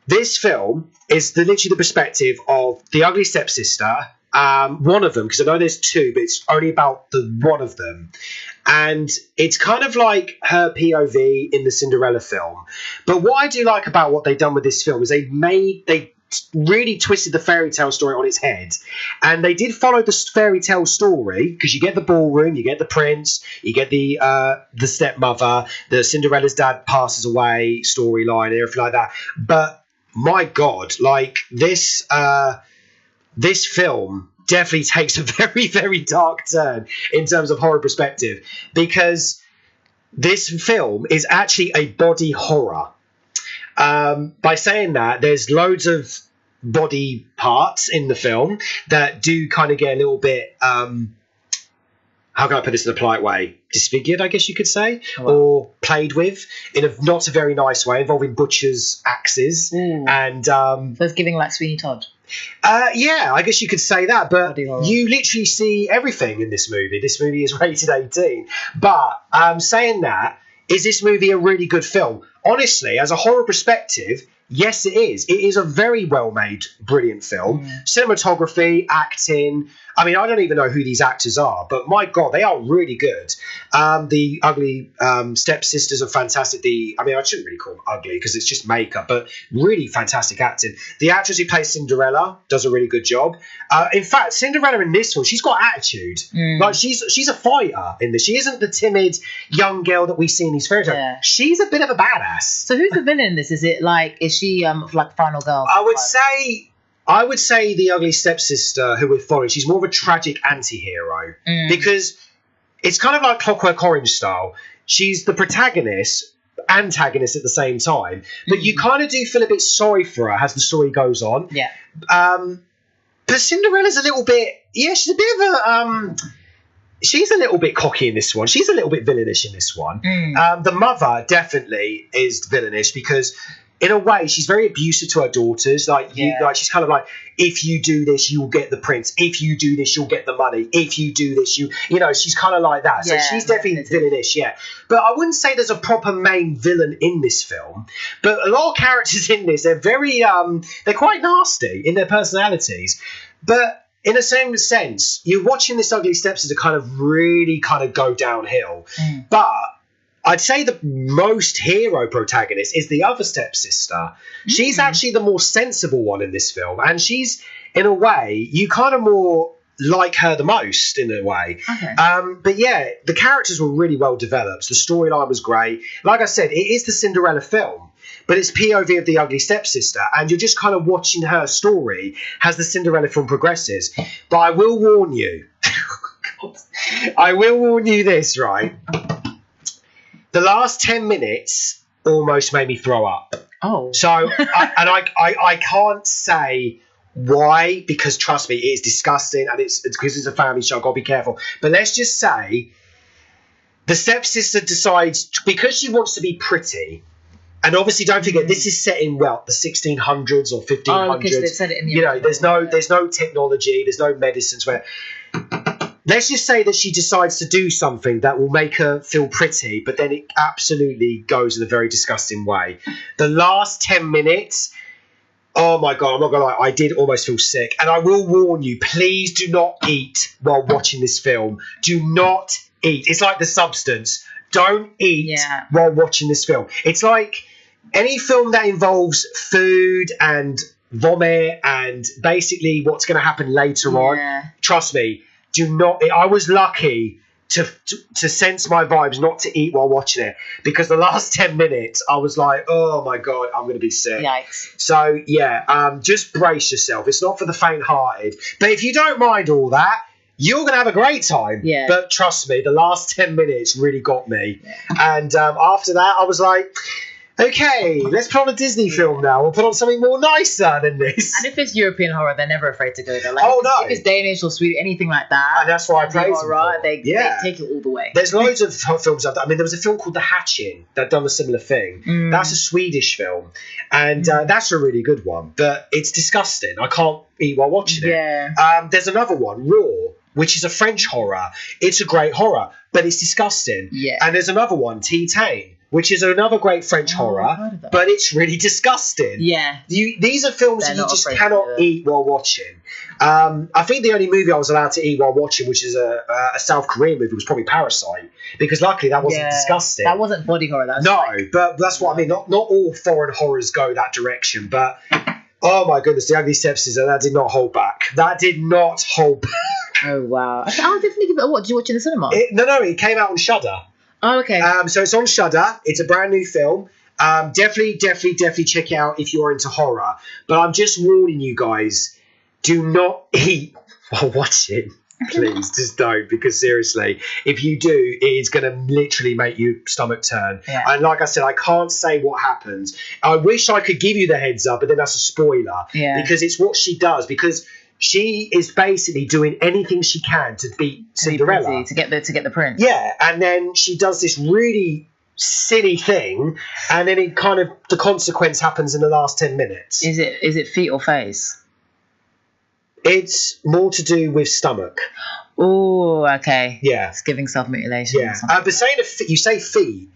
this film is literally the perspective of the ugly stepsister, one of them, because I know there's two, but it's only about the one of them. And it's kind of like her POV in the Cinderella film. But what I do like about what they've done with this film is they really twisted the fairy tale story on its head, and they did follow the fairy tale story because you get the ballroom, you get the prince, you get the stepmother, the Cinderella's dad passes away storyline and everything like that. But my God, like this film definitely takes a very, very dark turn in terms of horror perspective, because this film is actually a body horror. By saying that, there's loads of body parts in the film that do kind of get a little bit, how can I put this in a polite way? Disfigured, I guess you could say, or played with in a not a very nice way, involving butchers' axes. And so it's giving like Sweeney Todd. Yeah, I guess you could say that, but you literally see everything in this movie. This movie is rated 18. But saying that, is this movie a really good film? Honestly, as a horror perspective, yes, it is. It is a very well-made, brilliant film. Cinematography, acting. I mean, I don't even know who these actors are, but my God, they are really good. The ugly stepsisters are fantastic. I shouldn't really call them ugly because it's just makeup, but really fantastic acting. The actress who plays Cinderella does a really good job. In fact, Cinderella in this one, she's got attitude. Like she's a fighter in this. She isn't the timid young girl that we see in these fairy tales. Yeah. She's a bit of a badass. So who's the villain in this? Is she like final girl? I would say the ugly stepsister who we're following, she's more of a tragic anti-hero because it's kind of like Clockwork Orange style. She's the antagonist at the same time, but you kind of do feel a bit sorry for her as the story goes on. Yeah. But Cinderella's a little bit, she's a bit of she's a little bit cocky in this one. She's a little bit villainish in this one. The mother definitely is villainish because, in a way, she's very abusive to her daughters. Like she's kind of like, if you do this, you'll get the prince. If you do this, you'll get the money. If you do this, she's kind of like that. So she's definitely villainish, yeah. But I wouldn't say there's a proper main villain in this film. But a lot of characters in this, they're very, they're quite nasty in their personalities. But in the same sense, you're watching this ugly stepsister kind of really kind of go downhill. But I'd say the most hero protagonist is the other stepsister. She's actually the more sensible one in this film, and she's, in a way, you kind of more like her the most in a way. Okay. But yeah, the characters were really well developed. The storyline was great. Like I said, it is the Cinderella film, but it's POV of the ugly stepsister, and you're just kind of watching her story as the Cinderella film progresses. But I will warn you, I will warn you this, right? The last 10 minutes almost made me throw up. Oh. So, I can't say why, because trust me, it is disgusting, and it's because it's a family show. I've got to be careful. But let's just say the stepsister decides, because she wants to be pretty, and obviously don't forget, this is set in, well, the 1600s or 1500s. Oh, because they've said it in the You know, there's no technology, there's no medicines where... Let's just say that she decides to do something that will make her feel pretty, but then it absolutely goes in a very disgusting way. The last 10 minutes, oh my God, I'm not going to lie, I did almost feel sick. And I will warn you, please do not eat while watching this film. Do not eat. It's like The Substance. Don't eat while watching this film. It's like any film that involves food and vomit and basically what's going to happen later on. Trust me. Do not. I was lucky to sense my vibes not to eat while watching it, because the last 10 minutes I was like, oh my God, I'm going to be sick. Yikes. So yeah, just brace yourself. It's not for the faint-hearted. But if you don't mind all that, you're going to have a great time. Yeah. But trust me, the last 10 minutes really got me. Yeah. And after that, I was like, okay, let's put on a Disney film now. We'll put on something more nicer than this. And if it's European horror, they're never afraid to go there. Like, no. If it's Danish or Swedish, anything like that. And that's why I praise horror, they take it all the way. There's loads of films I've done. I mean, there was a film called The Hatching that done a similar thing. That's a Swedish film. And that's a really good one. But it's disgusting. I can't eat while watching it. There's another one, Raw, which is a French horror. It's a great horror, but it's disgusting. Yeah. And there's another one, T-Tane, which is another great French horror, but it's really disgusting. Yeah. These are films that you just cannot eat while watching. I think the only movie I was allowed to eat while watching, which is a South Korean movie, was probably Parasite, because luckily that wasn't disgusting. That wasn't body horror. But that's what I mean. Not all foreign horrors go that direction, but... Oh my goodness, The Ugly Stepsister, that did not hold back. That did not hold back. Oh, wow. I'll definitely give it a watch. Did you watch it in the cinema? No, it came out on Shudder. Oh, okay. So it's on Shudder. It's a brand new film. Definitely check it out if you're into horror. But I'm just warning you guys, do not eat while watching. Please, just don't, because seriously, if you do, it is going to literally make your stomach turn. Yeah. And like I said, I can't say what happens. I wish I could give you the heads up, but then that's a spoiler. Yeah. Because it's what she does. Because she is basically doing anything she can to beat Cinderella. To get the prince. Yeah, and then she does this really silly thing, and then it kind of, the consequence happens in the last 10 minutes. Is it feet or face? It's more to do with stomach. Oh, okay. Yeah. It's giving self-mutilation. Yeah. But saying you say feet,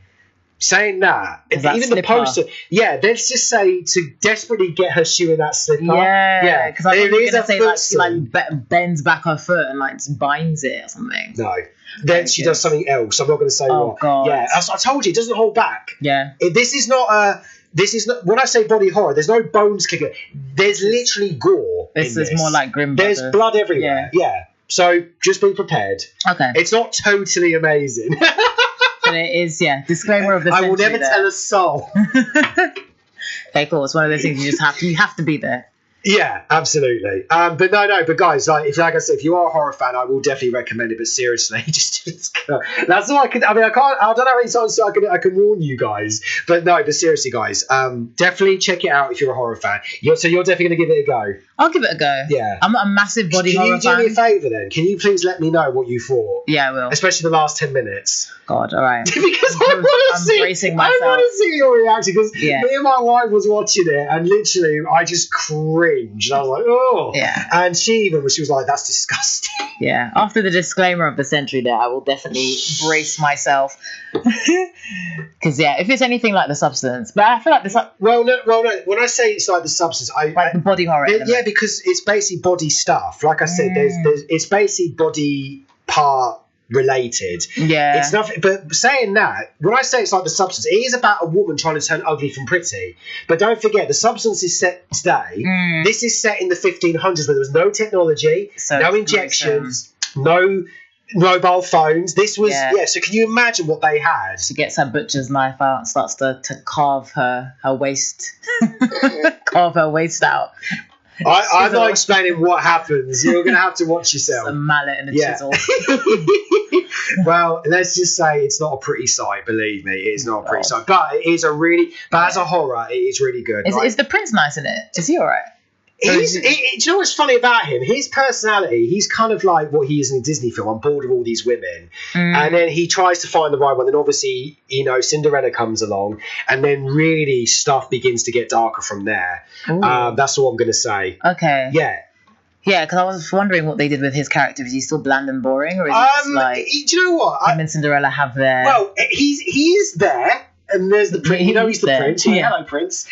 saying that, even slipper. The poster, let's just say to desperately get her shoe in that slipper. Yeah. Because I was going to say she bends back her foot and just binds it or something. No. Then she does something else. I'm not going to say what. God. Yeah. I told you, it doesn't hold back. Yeah. This is not when I say body horror, there's no bones kicking. There's literally gore. This is more like grim. There's blood everywhere. Yeah. So just be prepared. Okay. It's not totally amazing. But it is, disclaimer of the century. I will never tell a soul. Okay, cool. It's one of those things you have to be there. Yeah, absolutely. But but guys, like I said, if you are a horror fan, I will definitely recommend it. But seriously, just go. That's all I can. I mean, I don't know how many times I can warn you guys. But seriously, guys, definitely check it out if you're a horror fan. So you're definitely going to give it a go. I'll give it a go. Yeah. I'm not a massive body horror fan. Can you do me a favour then? Can you please let me know what you thought? Yeah, I will. Especially the last 10 minutes. God, all right. Because I want to see your reaction, because me and my wife was watching it and literally I just cringed. I was like, oh. Yeah. And she was like, that's disgusting. Yeah. After the disclaimer of the century there, I will definitely brace myself. Because, if it's anything like The Substance. But I feel like Well, no. When I say it's like The Substance, like the body horror. Because it's basically body stuff. Like I said, there's it's basically body part related. Yeah. It's nothing. But saying that, when I say it's like The Substance, it is about a woman trying to turn ugly from pretty. But don't forget, The Substance is set today. This is set in the 1500s, where there was no technology, So no injections, no mobile phones. This was So can you imagine what they had? She gets her butcher's knife out and starts to carve her waist, carve her waist out. I'm not explaining what happens. You're going to have to watch yourself. A mallet and a chisel. Well, let's just say it's not a pretty sight. Believe me, it's not a pretty sight. But it is as a horror, it is really good. Is the prince nice in it? Is he all right? Do you know what's funny about him? His personality, he's kind of like what he is in a Disney film. I'm bored of all these women. And then he tries to find the right one. Then obviously, Cinderella comes along. And then really stuff begins to get darker from there. That's all I'm going to say. Okay. Yeah. Yeah, because I was wondering what they did with his character. Is he still bland and boring? Or is he just like... Do you know what? Him and Cinderella have their... Well, he is there. And there's the prince. He's the prince. Yeah. Hello, prince.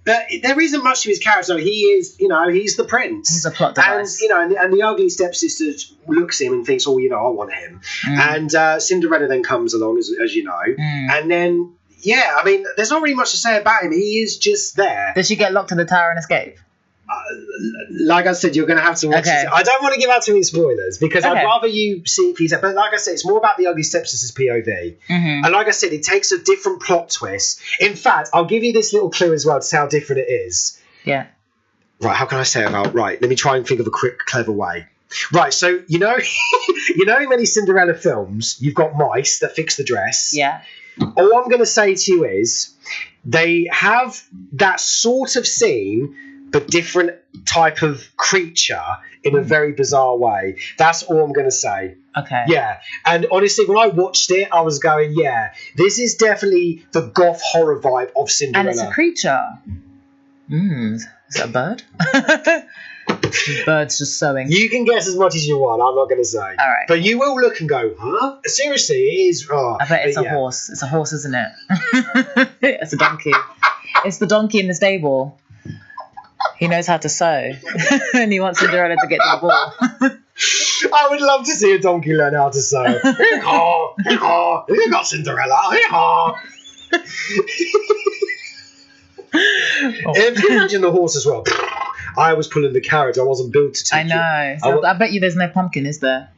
But there isn't much to his character. He is, he's the prince. He's a plot device. And the ugly stepsister looks at him and thinks, oh, I want him. And Cinderella then comes along, as you know. And then, there's not really much to say about him. He is just there. Does she get locked in the tower and escape? Like I said, you're going to have to watch it. I don't want to give out too many spoilers because I'd rather you see it for yourself. But like I said, it's more about the ugly stepsister's POV. And like I said, it takes a different plot twist. In fact, I'll give you this little clue as well to see how different it is. Yeah. Right, how can I say about... Right, let me try and think of a quick, clever way. Right, so, in many Cinderella films, you've got mice that fix the dress. Yeah. All I'm going to say to you is they have that sort of scene, but different type of creature in a very bizarre way. That's all I'm going to say. Okay. Yeah. And honestly, when I watched it, I was going, this is definitely the goth horror vibe of Cinderella. And it's a creature. Is that a bird? Bird's just sewing. You can guess as much as you want. I'm not going to say. All right. But you will look and go, huh? Seriously, it is. Oh, I bet it's a horse. It's a horse, isn't it? It's a donkey. It's the donkey in the stable. He knows how to sew. And he wants Cinderella to get to the ball. I would love to see a donkey learn how to sew. You got Cinderella. If you imagine the horse as well. I was pulling the carriage. I wasn't built to take it. I know. I bet you there's no pumpkin, is there?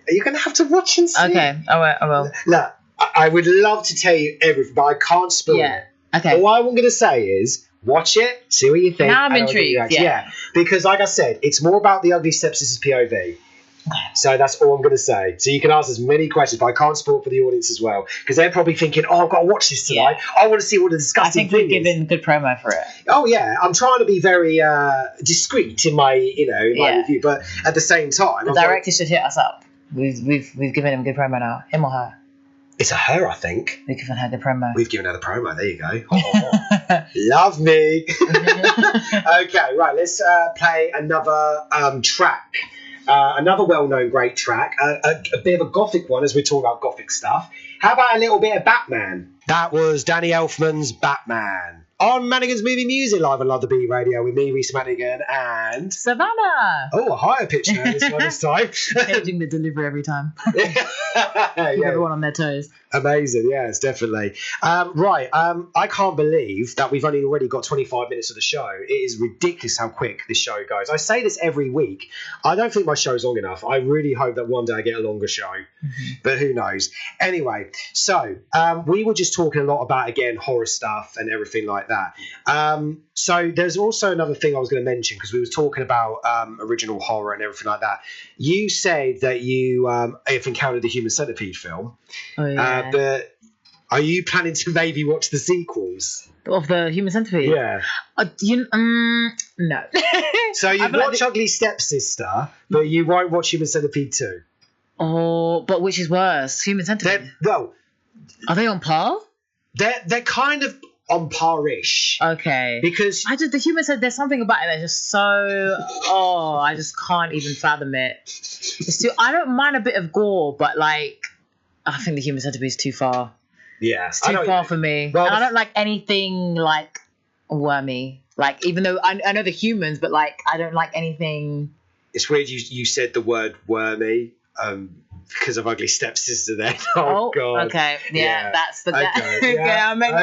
You're going to have to watch and see. Okay. I will. Look, I would love to tell you everything, but I can't spoil it. Okay. All I'm going to say is watch it, see what you think. Now I'm intrigued. Yeah. Because like I said, it's more about the ugly stepsister's POV. So that's all I'm going to say. So you can ask as many questions, but I can't spoil it for the audience as well. Because they're probably thinking, I've got to watch this tonight. I want to see what the disgusting thing is. I think we're giving good promo for it. Oh, yeah. I'm trying to be very discreet in my, my review. But at the same time... The director should hit us up. We've given him good promo now. Him or her? It's a her, I think. We've given her the promo. We've given her the promo. There you go. Oh, love me. Okay, right. Let's play another track. Another well-known great track. A bit of a gothic one as we talk about gothic stuff. How about a little bit of Batman? That was Danny Elfman's Batman. On Manigan's Movie Music, live on Love the Beat Radio with me, Reese Manigan, and... Savannah! Oh, a higher pitch now this time. Changing the delivery every time. Keep everyone on their toes. Amazing, yes, definitely. I can't believe that we've already got 25 minutes of the show. It is ridiculous how quick this show goes. I say this every week. I don't think my show's long enough. I really hope that one day I get a longer show, but who knows. Anyway, so we were just talking a lot about, again, horror stuff and everything like that. So there's also another thing I was going to mention because we were talking about original horror and everything like that. You said that you have encountered the Human Centipede film. Oh, yeah. But are you planning to maybe watch the sequels? Of the Human Centipede? Yeah. No. So you watch Ugly Stepsister, but you won't watch Human Centipede 2? Oh, but which is worse? Human Centipede? Are they on par? They're kind of on par-ish. Okay. Because the Human Centipede, there's something about it that's just so... I just can't even fathom it. I don't mind a bit of gore, but I think the Human Centipede is too far. Yeah. It's too far for me. Well, and I don't like anything wormy. Even though I know the humans, but I don't like anything. It's weird you said the word wormy. because of Ugly Stepsister then. Oh, God. Okay. Yeah, that's the...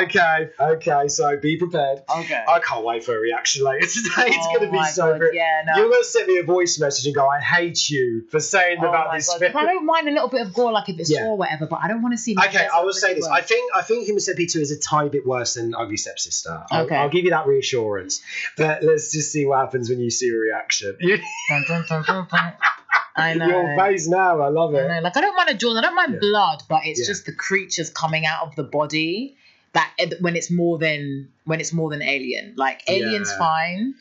Okay, okay, so be prepared. Okay. I can't wait for a reaction later today. It's going to be so good. Yeah, no. You're going to send me a voice message and go, I hate you for saying about this film. I don't mind a little bit of gore, like if it's raw or whatever, but I don't want to see... Okay, I will say this. I think Human Centipede 2 is a tiny bit worse than Ugly Stepsister. I'll give you that reassurance. But let's just see what happens when you see a reaction. Dun, dun, dun, dun, dun. I know. Your face now, I love it. I don't mind a jaws, I don't mind blood, but it's just the creatures coming out of the body that when it's more than Alien. Like Alien's fine.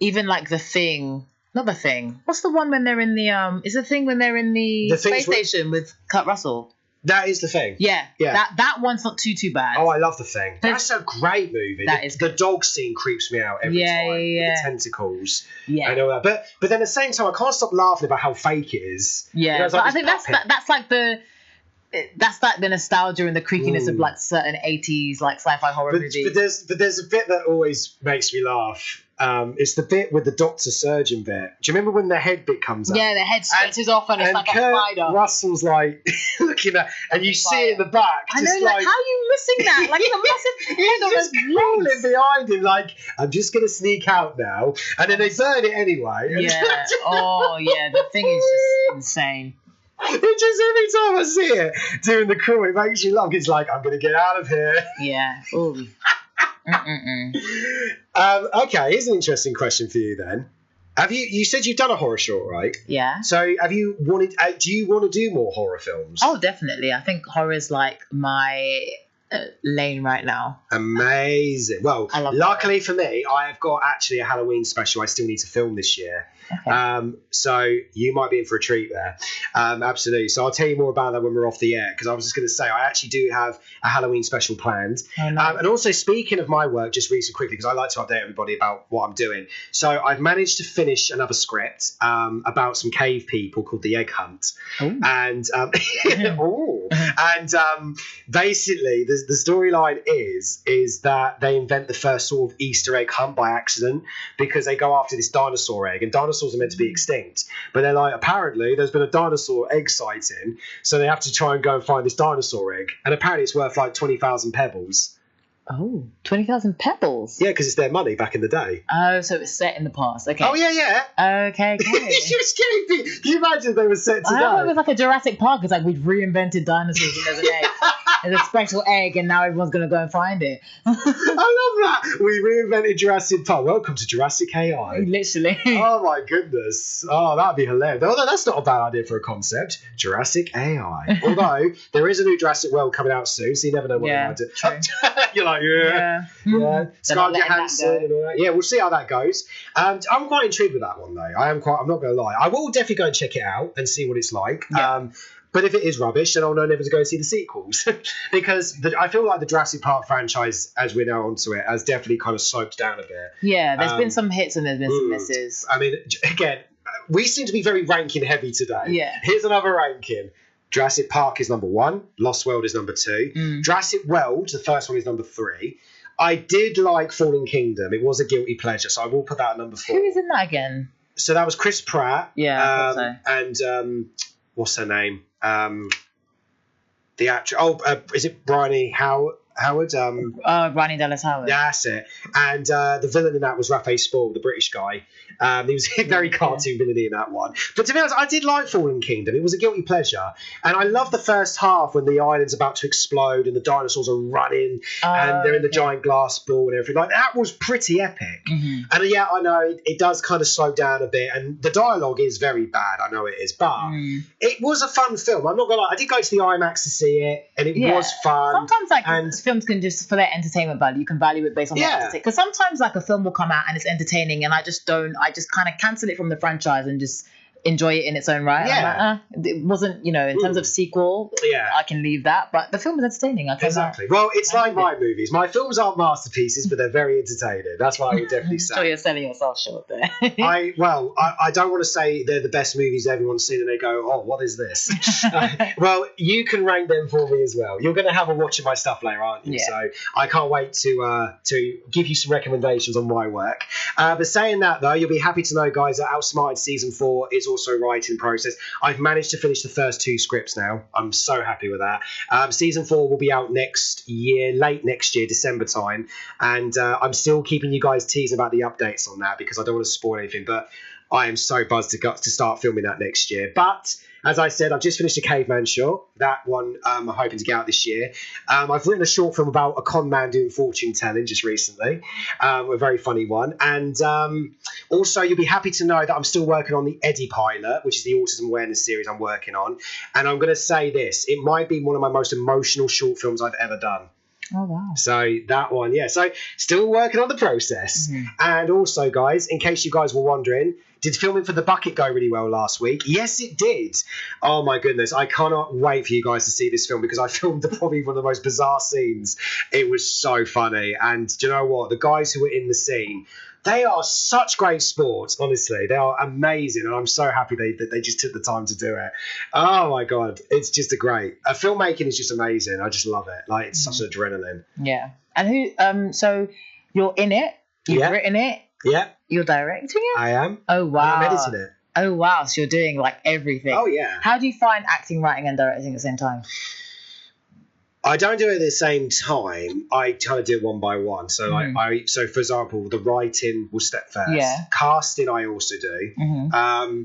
Even like The Thing. Not The Thing. What's the one when they're in the is The Thing when they're in the space station with Kurt Russell? That is The Thing. Yeah. That one's not too bad. Oh, I love The Thing. That's a great movie. The dog scene creeps me out every time. With the tentacles. Yeah. I know that. But then at the same time, I can't stop laughing about how fake it is. Yeah. But I think that's like the nostalgia and the creakiness of like certain 80s like sci-fi horror movies. But there's a bit that always makes me laugh. It's the bit with the doctor surgeon bit. Do you remember when the head bit comes up? Yeah, the head stretches off and it's like a spider. Russell's like looking at, and you see it in the back. I know, like how are you missing that? Like it's a massive head on his crawling behind him, like I'm just gonna sneak out now, and then they burn it anyway. Yeah. Oh yeah, the thing is just insane. It just every time I see it doing the crawl, it makes you laugh. It's like I'm gonna get out of here. Yeah. Ooh. Okay, here's an interesting question for you then. You said you've done a horror short, right? Yeah. So do you want to do more horror films? Oh, definitely. I think horror is like my lane right now. Amazing. Well, luckily for me, I have got actually a Halloween special I still need to film this year. Okay. So you might be in for a treat there. Absolutely. So I'll tell you more about that when we're off the air, because I was just going to say I actually do have a Halloween special planned. Oh, nice. And also, speaking of my work, just really quickly, because I like to update everybody about what I'm doing. So I've managed to finish another script about some cave people called the Egg Hunt. Ooh. And basically the storyline is that they invent the first sort of Easter egg hunt by accident, because they go after this dinosaur egg, and dinosaurs are meant to be extinct, but they're like, apparently there's been a dinosaur egg sighting, so they have to try and go and find this dinosaur egg, and apparently it's worth like 20,000 pebbles. Oh, 20,000 pebbles? Yeah, because it's their money back in the day. Oh, so it's set in the past. Okay. Oh, yeah. Okay. Can you imagine if they were set today? I thought it was like a Jurassic Park. It's like we've reinvented dinosaurs and there's an egg. There's a special egg and now everyone's going to go and find it. I love that. We reinvented Jurassic Park. Welcome to Jurassic AI. Literally. Oh, my goodness. Oh, that'd be hilarious. Although that's not a bad idea for a concept. Jurassic AI. Although there is a new Jurassic World coming out soon, so you never know what they might do. You're like, yeah. Scarlett Johansson and all that. Yeah, we'll see how that goes. I'm quite intrigued with that one, though. I'm not going to lie. I will definitely go and check it out and see what it's like. Yeah. But if it is rubbish, then I'll know never to go and see the sequels. Because I feel like the Jurassic Park franchise, as we're now onto it, has definitely kind of sloped down a bit. Yeah, there's been some hits and there's been some misses. I mean, again, we seem to be very ranking heavy today. Yeah. Here's another ranking. Jurassic Park is number 1. Lost World is number 2. Jurassic World, the first one, is number 3. I did like Fallen Kingdom. It was a guilty pleasure, so I will put that at number 4. Who is in that again? So that was Chris Pratt. Yeah, I thought so. And what's her name? The actress. Is it Bryony Howard? Bryony Dallas Howard. That's it. And the villain in that was Raphael Spall, the British guy. He was very cartoon villainy in that one. But to be honest, I did like Fallen Kingdom. It was a guilty pleasure. And I love the first half when the island's about to explode and the dinosaurs are running and they're in the giant glass ball and everything. Like, that was pretty epic. Mm-hmm. And yeah, I know it does kind of slow down a bit. And the dialogue is very bad. I know it is. But it was a fun film. I'm not going to lie. I did go to the IMAX to see it and it was fun. Sometimes films can just, for their entertainment value, you can value it based on their entertainment. Because sometimes like a film will come out and it's entertaining and I just kind of cancel it from the franchise and just enjoy it in its own right. Yeah. Like, it wasn't, in terms of sequel, I can leave that. But the film is entertaining. Exactly. Well, it's like my movies. My films aren't masterpieces, but they're very entertaining. That's what I would definitely say. So you're selling yourself short there. I don't want to say they're the best movies everyone's seen and they go, oh, what is this? Well, you can rank them for me as well. You're going to have a watch of my stuff later, aren't you? Yeah. So I can't wait to give you some recommendations on my work. But saying that, though, you'll be happy to know, guys, that Outsmarted Season 4 is also writing process. I've managed to finish the first 2 scripts now. I'm so happy with that. Season 4 will be out next year, late next year, December time. And I'm still keeping you guys teasing about the updates on that because I don't want to spoil anything. But I am so buzzed to start filming that next year. But as I said, I've just finished a Caveman short. That one I'm hoping to get out this year. I've written a short film about a con man doing fortune telling just recently, a very funny one. And also, you'll be happy to know that I'm still working on the Eddie pilot, which is the autism awareness series I'm working on. And I'm going to say this, it might be one of my most emotional short films I've ever done. Oh, wow. So that one, yeah. So still working on the process. Mm-hmm. And also, guys, in case you guys were wondering, did filming for The Bucket go really well last week? Yes, it did. Oh, my goodness. I cannot wait for you guys to see this film because I filmed probably one of the most bizarre scenes. It was so funny. And do you know what? The guys who were in the scene, they are such great sports, honestly. They are amazing, and I'm so happy that they just took the time to do it. Oh, my God. It's just filmmaking is just amazing. I just love it. Like, it's such adrenaline. Yeah. And so you're in it? You've written it? Yeah. You're directing it? I am. Oh, wow. I'm editing it. Oh, wow. So you're doing, like, everything. Oh, yeah. How do you find acting, writing, and directing at the same time? I don't do it at the same time. I kind of do it one by one. So, so for example, the writing will step first. Yeah. Casting, I also do. Mm-hmm.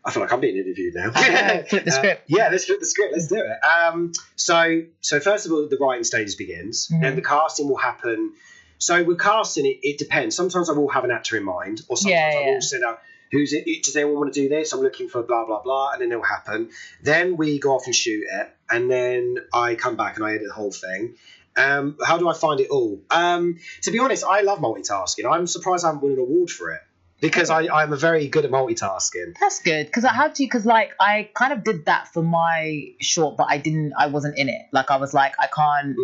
I feel like I'm being interviewed now. Flip the script. Yeah, let's flip the script. Let's do it. So first of all, the writing stages begins, and the casting will happen. So with casting, it depends. Sometimes I will have an actor in mind, or sometimes I will send out, who's it? Does anyone want to do this? I'm looking for blah, blah, blah, and then it'll happen. Then we go off and shoot it, and then I come back and I edit the whole thing. How do I find it all? To be honest, I love multitasking. I'm surprised I haven't won an award for it. Because I'm very good at multitasking. That's good. Because I kind of did that for my short, but I wasn't in it. Like, I was like, I can't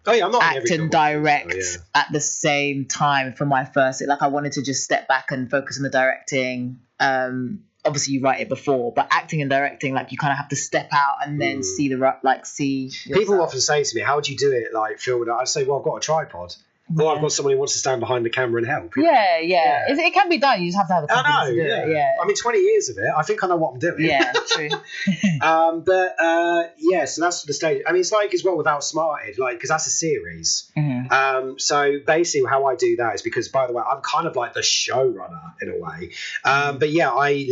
I'm not act and direct at the same time for my first. Like, I wanted to just step back and focus on the directing. Obviously, you write it before, but acting and directing, like, you kind of have to step out and then see yourself. People often say to me, how do you do it, like, filming it? I say, well, I've got a tripod. Or I've got someone who wants to stand behind the camera and help. Yeah. It can be done. You just have to have the confidence to do it. Yeah. I mean, 20 years of it. I think I know what I'm doing. Yeah, true. So that's the stage. I mean, it's like as well with Outsmarted, like, because that's a series. Mm-hmm. So basically how I do that is because, by the way, I'm kind of like the showrunner in a way. But yeah, I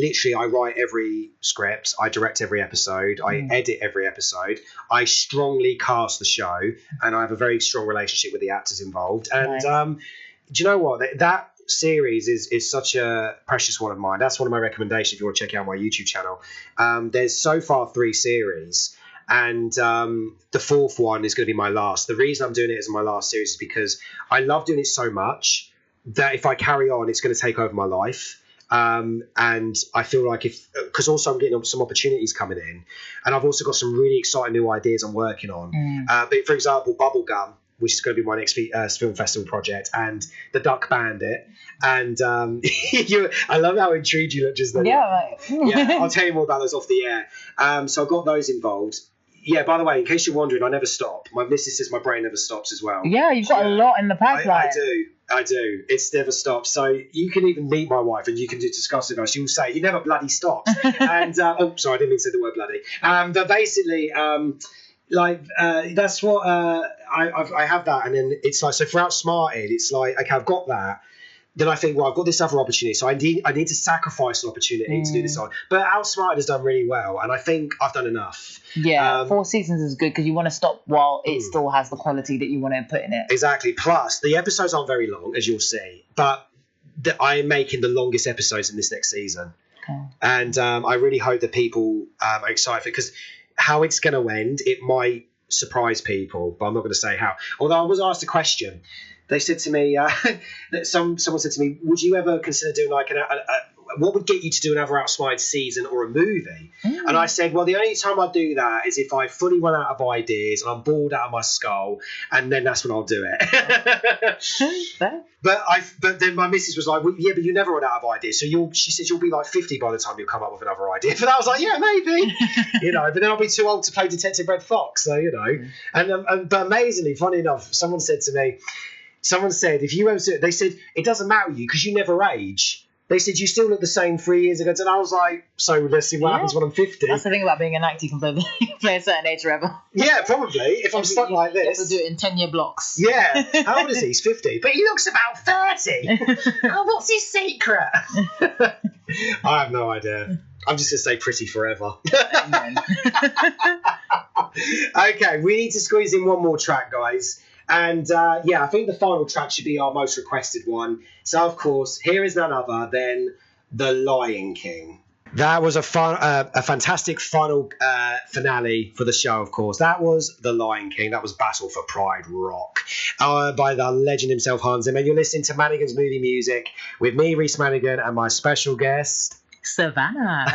write every script. I direct every episode. I edit every episode. I strongly cast the show, and I have a very strong relationship with the actors involved. And do you know what? That series is such a precious one of mine. That's one of my recommendations if you want to check out my YouTube channel. There's so far 3 series, and the 4th one is going to be my last. The reason I'm doing it as my last series is because I love doing it so much that if I carry on, it's going to take over my life. And I feel like because also I'm getting some opportunities coming in, and I've also got some really exciting new ideas I'm working on. But for example, Bubblegum, which is going to be my next film festival project, and The Duck Bandit. And I love how intrigued you look just then. Yeah, I'll tell you more about those off the air. So I've got those involved. Yeah, by the way, in case you're wondering, I never stop. My missus says my brain never stops as well. Yeah, you've got a lot in the pipeline. I do. It's never stops. So you can even meet my wife and you can discuss it with her. She'll say, you never bloody stops. And, sorry, I didn't mean to say the word bloody. But basically... that's what I have that, and then it's like, so for Outsmarted, it's like, okay, I've got that. Then I think, well, I've got this other opportunity, so I need to sacrifice an opportunity to do this on. But Outsmarted has done really well, and I think I've done enough. Yeah, 4 seasons is good because you want to stop while it still has the quality that you want to put in it. Exactly. Plus, the episodes aren't very long, as you'll see, but I am making the longest episodes in this next season. Okay. And I really hope that people are excited because how it's going to end, it might surprise people, but I'm not going to say how. Although I was asked a question. They said to me, that someone said to me, would you ever consider doing like what would get you to do another Outsmarted season or a movie? And I said, well, the only time I do that is if I fully run out of ideas and I'm bored out of my skull, and then that's when I'll do it. But then my missus was like, well, yeah, but you never run out of ideas. So she said you'll be like 50 by the time you'll come up with another idea. But I was like, yeah, maybe, but then I'll be too old to play Detective Red Fox. So and but amazingly, funny enough, someone said if you ever, they said it doesn't matter with you because you never age. They said, you still look the same 3 years ago. And I was like, so let's see what happens when I'm 50. That's the thing about being an actor. You can play a certain age forever. Yeah, probably. If I'm stuck like this. You have to do it in 10-year blocks. Yeah. How old is he? He's 50. But he looks about 30. Oh, what's his secret? I have no idea. I'm just going to stay pretty forever. Amen. Okay, we need to squeeze in one more track, guys. And I think the final track should be our most requested one. So, of course, here is none other than The Lion King. That was a fantastic final finale for the show, of course. That was The Lion King. That was Battle for Pride Rock by the legend himself, Hans Zimmer. You're listening to Manigan's Movie Music with me, Reese Manigan, and my special guest... Savannah.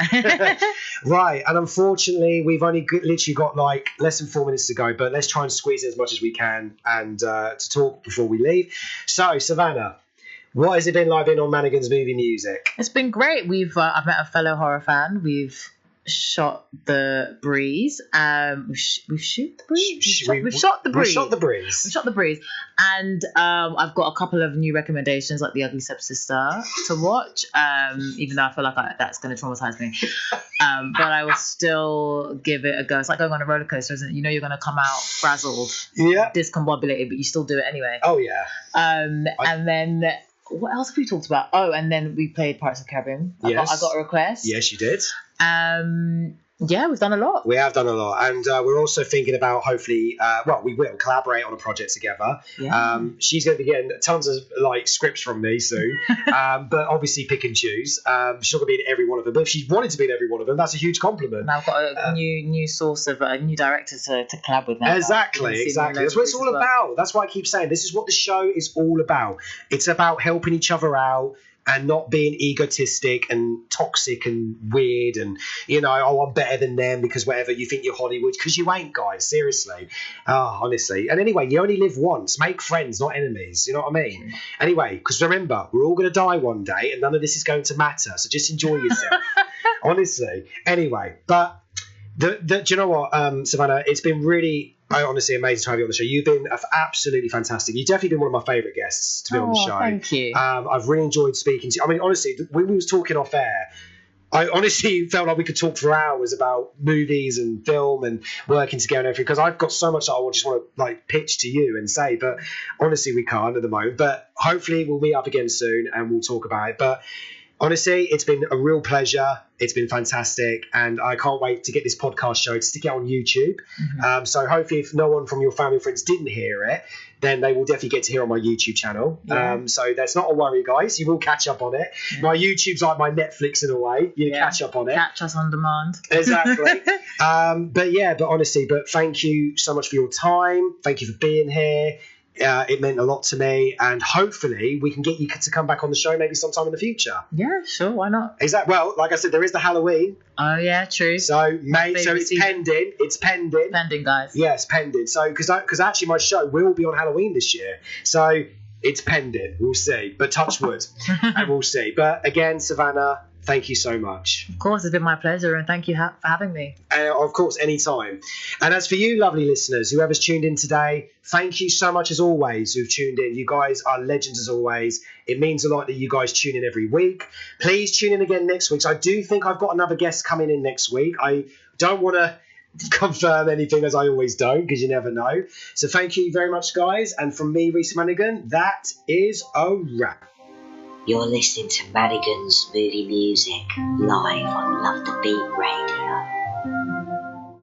Right, and unfortunately we've only literally got like less than 4 minutes to go, but let's try and squeeze in as much as we can and to talk before we leave. So Savannah, what has it been like being on Manigan's Movie Music? It's been great. I've met a fellow horror fan. We've shot the breeze. We've shot the breeze. We shot the breeze. And I've got a couple of new recommendations, like The Ugly Stepsister, to watch. Even though I feel like that's going to traumatize me, but I will still give it a go. It's like going on a roller coaster, isn't it? You know you're going to come out frazzled, discombobulated, but you still do it anyway. Oh yeah. And then. What else have we talked about? Oh, and then we played Pirates of the Caribbean. I got a request. Yes, you did. Yeah, we've done a lot. We have done a lot. And we're also thinking about hopefully, we will collaborate on a project together. Yeah. She's going to be getting tons of like scripts from me soon. But obviously pick and choose. She's not going to be in every one of them. But if she wanted to be in every one of them, that's a huge compliment. Now I've got a new source of a new director to collab with now. Exactly. That's what it's all about. That's why I keep saying this is what the show is all about. It's about helping each other out and not being egotistic and toxic and weird and, I'm better than them because whatever, you think you're Hollywood, because you ain't, guys, seriously. Honestly. And anyway, you only live once. Make friends, not enemies. You know what I mean? Anyway, because remember, we're all going to die one day and none of this is going to matter. So just enjoy yourself. Honestly. Anyway, but do you know what, Savannah? It's been really... honestly amazing to have you on the show. You've been absolutely fantastic. You've definitely been one of my favourite guests to be on the show. Thank you. I've really enjoyed speaking to you. I mean, honestly, when we was talking off air, I honestly felt like we could talk for hours about movies and film and working together and everything, because I've got so much that I just want to like pitch to you and say, but honestly we can't at the moment. But hopefully we'll meet up again soon and we'll talk about it. But honestly, it's been a real pleasure. It's been fantastic. And I can't wait to get this podcast show to stick it on YouTube. Mm-hmm. So hopefully if no one from your family and friends didn't hear it, then they will definitely get to hear on my YouTube channel. Yeah. So that's not a worry, guys. You will catch up on it. Yeah. My YouTube's like my Netflix in a way. You catch up on it. Catch us on demand. Exactly. but honestly, thank you so much for your time. Thank you for being here. It meant a lot to me, and hopefully we can get you to come back on the show maybe sometime in the future. Yeah, sure, why not? Exactly. Well, like I said, there is the Halloween. Oh yeah, true. So, it's pending. It's pending. Pending, guys. Yes, pending. So, because actually my show will be on Halloween this year, so it's pending. We'll see. But touch wood, and we'll see. But again, Savannah, thank you so much. Of course, it's been my pleasure, and thank you for having me. Of course, anytime. And as for you, lovely listeners, whoever's tuned in today, thank you so much as always who've tuned in. You guys are legends as always. It means a lot that you guys tune in every week. Please tune in again next week. So I do think I've got another guest coming in next week. I don't want to confirm anything, as I always don't, because you never know. So thank you very much, guys. And from me, Reese Manigan, that is a wrap. You're listening to Manigan's Movie Music live on Love the Beat Radio.